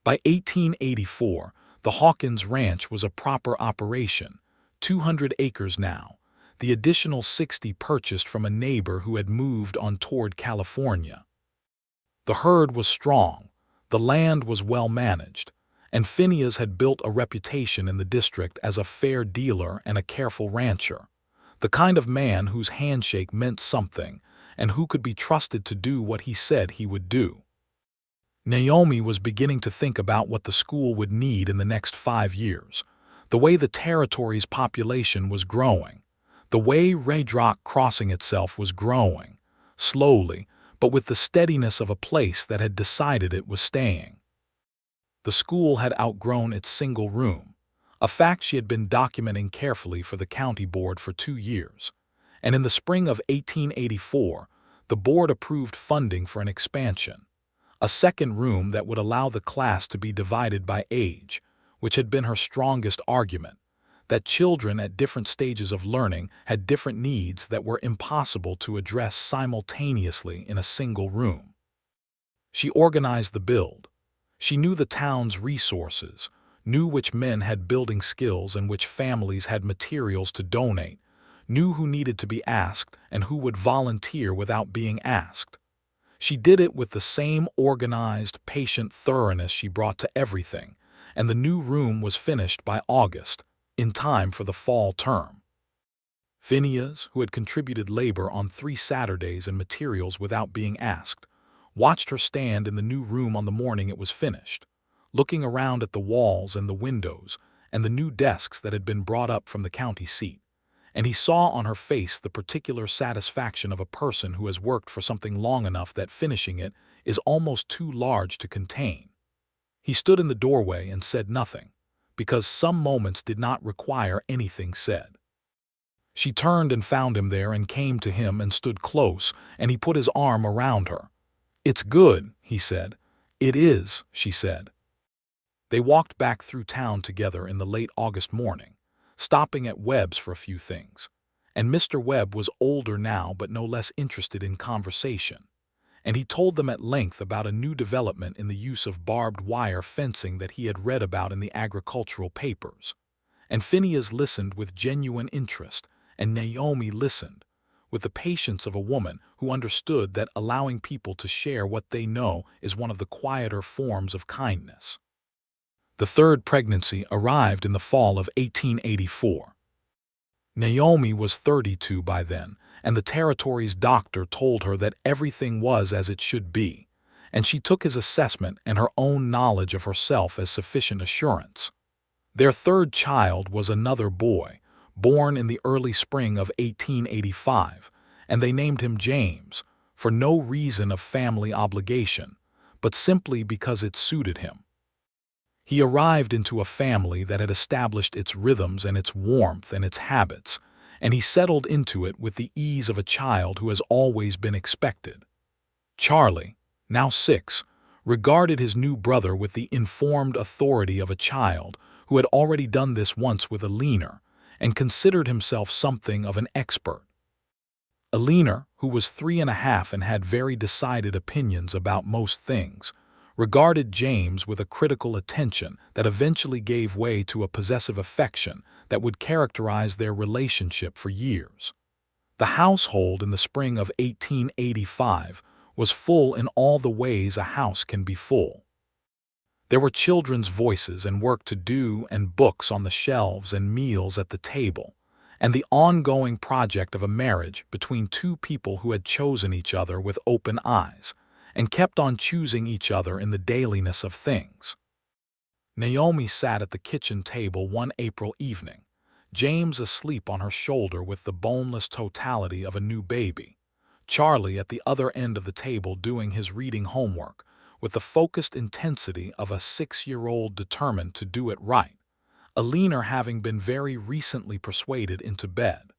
By 1884, the Hawkins Ranch was a proper operation, 200 acres now, the additional 60 purchased from a neighbor who had moved on toward California. The herd was strong, the land was well managed, and Phineas had built a reputation in the district as a fair dealer and a careful rancher, the kind of man whose handshake meant something and who could be trusted to do what he said he would do. Naomi was beginning to think about what the school would need in the next 5 years, the way the territory's population was growing, the way Redrock Crossing itself was growing, slowly, but with the steadiness of a place that had decided it was staying. The school had outgrown its single room, a fact she had been documenting carefully for the county board for 2 years, and in the spring of 1884, the board approved funding for an expansion, a second room that would allow the class to be divided by age, which had been her strongest argument, that children at different stages of learning had different needs that were impossible to address simultaneously in a single room. She organized the build. She knew the town's resources, knew which men had building skills and which families had materials to donate, knew who needed to be asked and who would volunteer without being asked. She did it with the same organized, patient thoroughness she brought to everything, and the new room was finished by August, in time for the fall term. Phineas, who had contributed labor on 3 Saturdays and materials without being asked, watched her stand in the new room on the morning it was finished, looking around at the walls and the windows and the new desks that had been brought up from the county seat, and he saw on her face the particular satisfaction of a person who has worked for something long enough that finishing it is almost too large to contain. He stood in the doorway and said nothing, because some moments did not require anything said. She turned and found him there and came to him and stood close, and he put his arm around her. "It's good," he said. "It is," she said. They walked back through town together in the late August morning, stopping at Webb's for a few things, and Mr. Webb was older now but no less interested in conversation, and he told them at length about a new development in the use of barbed wire fencing that he had read about in the agricultural papers. And Phineas listened with genuine interest, and Naomi listened, with the patience of a woman who understood that allowing people to share what they know is one of the quieter forms of kindness. The third pregnancy arrived in the fall of 1884. Naomi was 32 by then, and the territory's doctor told her that everything was as it should be, and she took his assessment and her own knowledge of herself as sufficient assurance. Their third child was another boy, born in the early spring of 1885, and they named him James, for no reason of family obligation, but simply because it suited him. He arrived into a family that had established its rhythms and its warmth and its habits, and he settled into it with the ease of a child who has always been expected. Charlie, now 6, regarded his new brother with the informed authority of a child who had already done this once with Alina, and considered himself something of an expert. Alina, who was 3.5 and had very decided opinions about most things, regarded James with a critical attention that eventually gave way to a possessive affection that would characterize their relationship for years. The household in the spring of 1885 was full in all the ways a house can be full. There were children's voices and work to do and books on the shelves and meals at the table, and the ongoing project of a marriage between two people who had chosen each other with open eyes and kept on choosing each other in the dailiness of things. Naomi sat at the kitchen table one April evening, James asleep on her shoulder with the boneless totality of a new baby, Charlie at the other end of the table doing his reading homework with the focused intensity of a 6-year-old determined to do it right, Alina having been very recently persuaded into bed.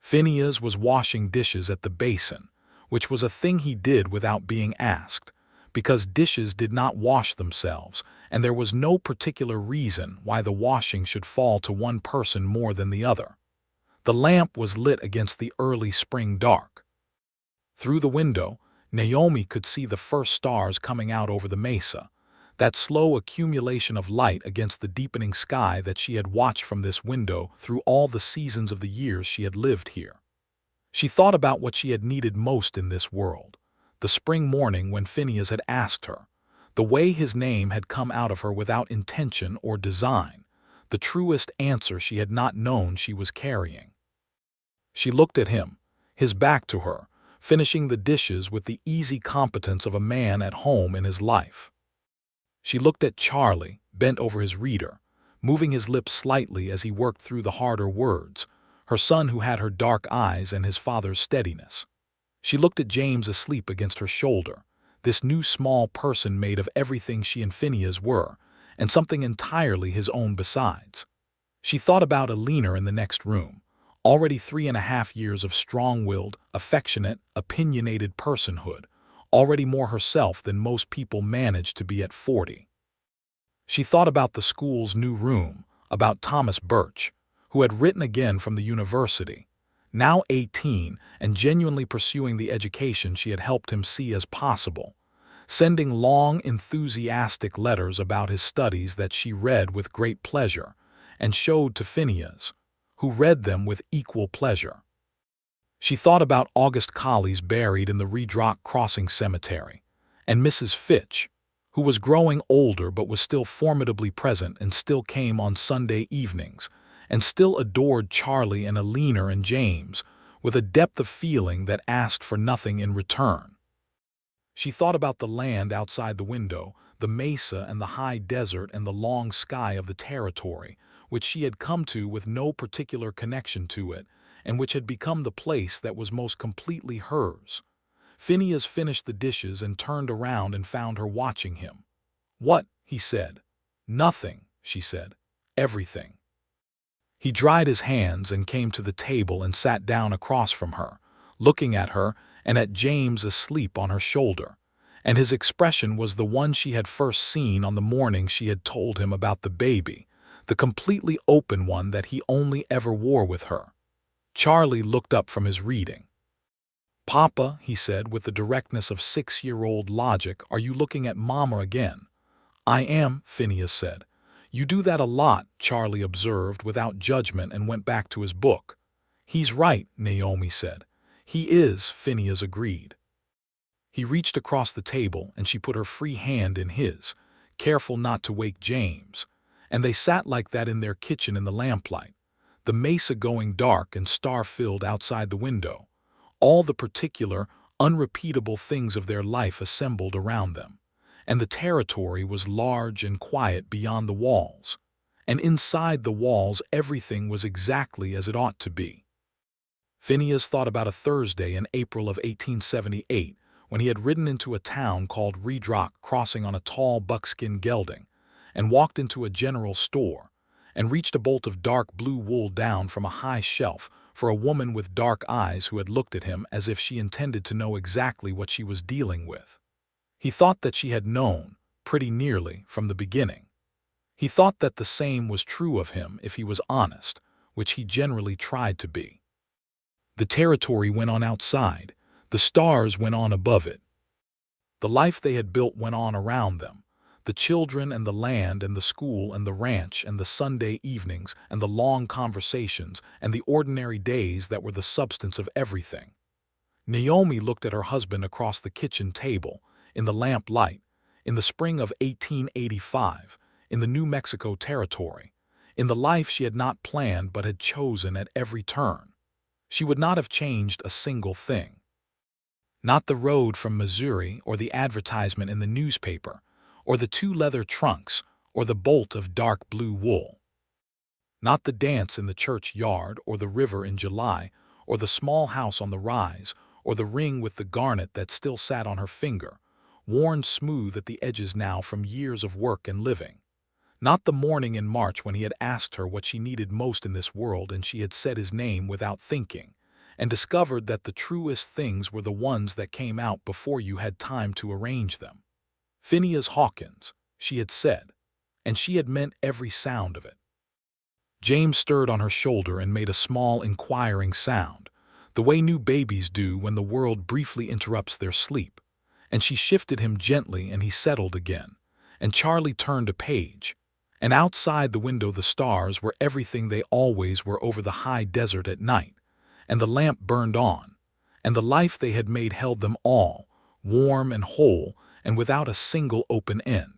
Phineas was washing dishes at the basin, which was a thing he did without being asked, because dishes did not wash themselves, and there was no particular reason why the washing should fall to one person more than the other. The lamp was lit against the early spring dark. Through the window, Naomi could see the first stars coming out over the mesa, that slow accumulation of light against the deepening sky that she had watched from this window through all the seasons of the years she had lived here. She thought about what she had needed most in this world, the spring morning when Phineas had asked her, the way his name had come out of her without intention or design, the truest answer she had not known she was carrying. She looked at him, his back to her, finishing the dishes with the easy competence of a man at home in his life. She looked at Charlie, bent over his reader, moving his lips slightly as he worked through the harder words, her son who had her dark eyes and his father's steadiness. She looked at James asleep against her shoulder, this new small person made of everything she and Phineas were, and something entirely his own besides. She thought about Alina in the next room, already 3.5 years of strong-willed, affectionate, opinionated personhood, already more herself than most people manage to be at 40. She thought about the school's new room, about Thomas Birch, who had written again from the university, now 18 and genuinely pursuing the education she had helped him see as possible, sending long, enthusiastic letters about his studies that she read with great pleasure and showed to Phineas, who read them with equal pleasure. She thought about August Collies buried in the Redrock Crossing cemetery, and Mrs. Fitch, who was growing older but was still formidably present and still came on Sunday evenings, and still adored Charlie and Alina and James with a depth of feeling that asked for nothing in return. She thought about the land outside the window, the mesa and the high desert and the long sky of the territory, which she had come to with no particular connection to it, and which had become the place that was most completely hers. Phineas finished the dishes and turned around and found her watching him. "What?" he said. "Nothing," she said. "Everything." He dried his hands and came to the table and sat down across from her, looking at her and at James asleep on her shoulder, and his expression was the one she had first seen on the morning she had told him about the baby, the completely open one that he only ever wore with her. Charlie looked up from his reading. "Papa," he said with the directness of 6-year-old logic, "are you looking at Mama again?" "I am," Phineas said. "You do that a lot," Charlie observed without judgment and went back to his book. "He's right," Naomi said. "He is," Phineas agreed. He reached across the table and she put her free hand in his, careful not to wake James, and they sat like that in their kitchen in the lamplight, the mesa going dark and star-filled outside the window, all the particular, unrepeatable things of their life assembled around them, and the territory was large and quiet beyond the walls, and inside the walls everything was exactly as it ought to be. Phineas thought about a Thursday in April of 1878 when he had ridden into a town called Redrock Crossing on a tall buckskin gelding, and walked into a general store, and reached a bolt of dark blue wool down from a high shelf for a woman with dark eyes who had looked at him as if she intended to know exactly what she was dealing with. He thought that she had known, pretty nearly, from the beginning. He thought that the same was true of him if he was honest, which he generally tried to be. The territory went on outside. The stars went on above it. The life they had built went on around them. The children and the land and the school and the ranch and the Sunday evenings and the long conversations and the ordinary days that were the substance of everything. Naomi looked at her husband across the kitchen table, in the lamp light, in the spring of 1885, in the New Mexico territory, in the life she had not planned but had chosen at every turn. She would not have changed a single thing. Not the road from Missouri or the advertisement in the newspaper, or the 2 leather trunks, or the bolt of dark blue wool. Not the dance in the church yard or the river in July, or the small house on the rise, or the ring with the garnet that still sat on her finger, worn smooth at the edges now from years of work and living. Not the morning in March when he had asked her what she needed most in this world and she had said his name without thinking, and discovered that the truest things were the ones that came out before you had time to arrange them. Phineas Hawkins, she had said, and she had meant every sound of it. James stirred on her shoulder and made a small inquiring sound, the way new babies do when the world briefly interrupts their sleep, and she shifted him gently and he settled again, and Charlie turned a page, and outside the window the stars were everything they always were over the high desert at night, and the lamp burned on, and the life they had made held them all, warm and whole and without a single open end.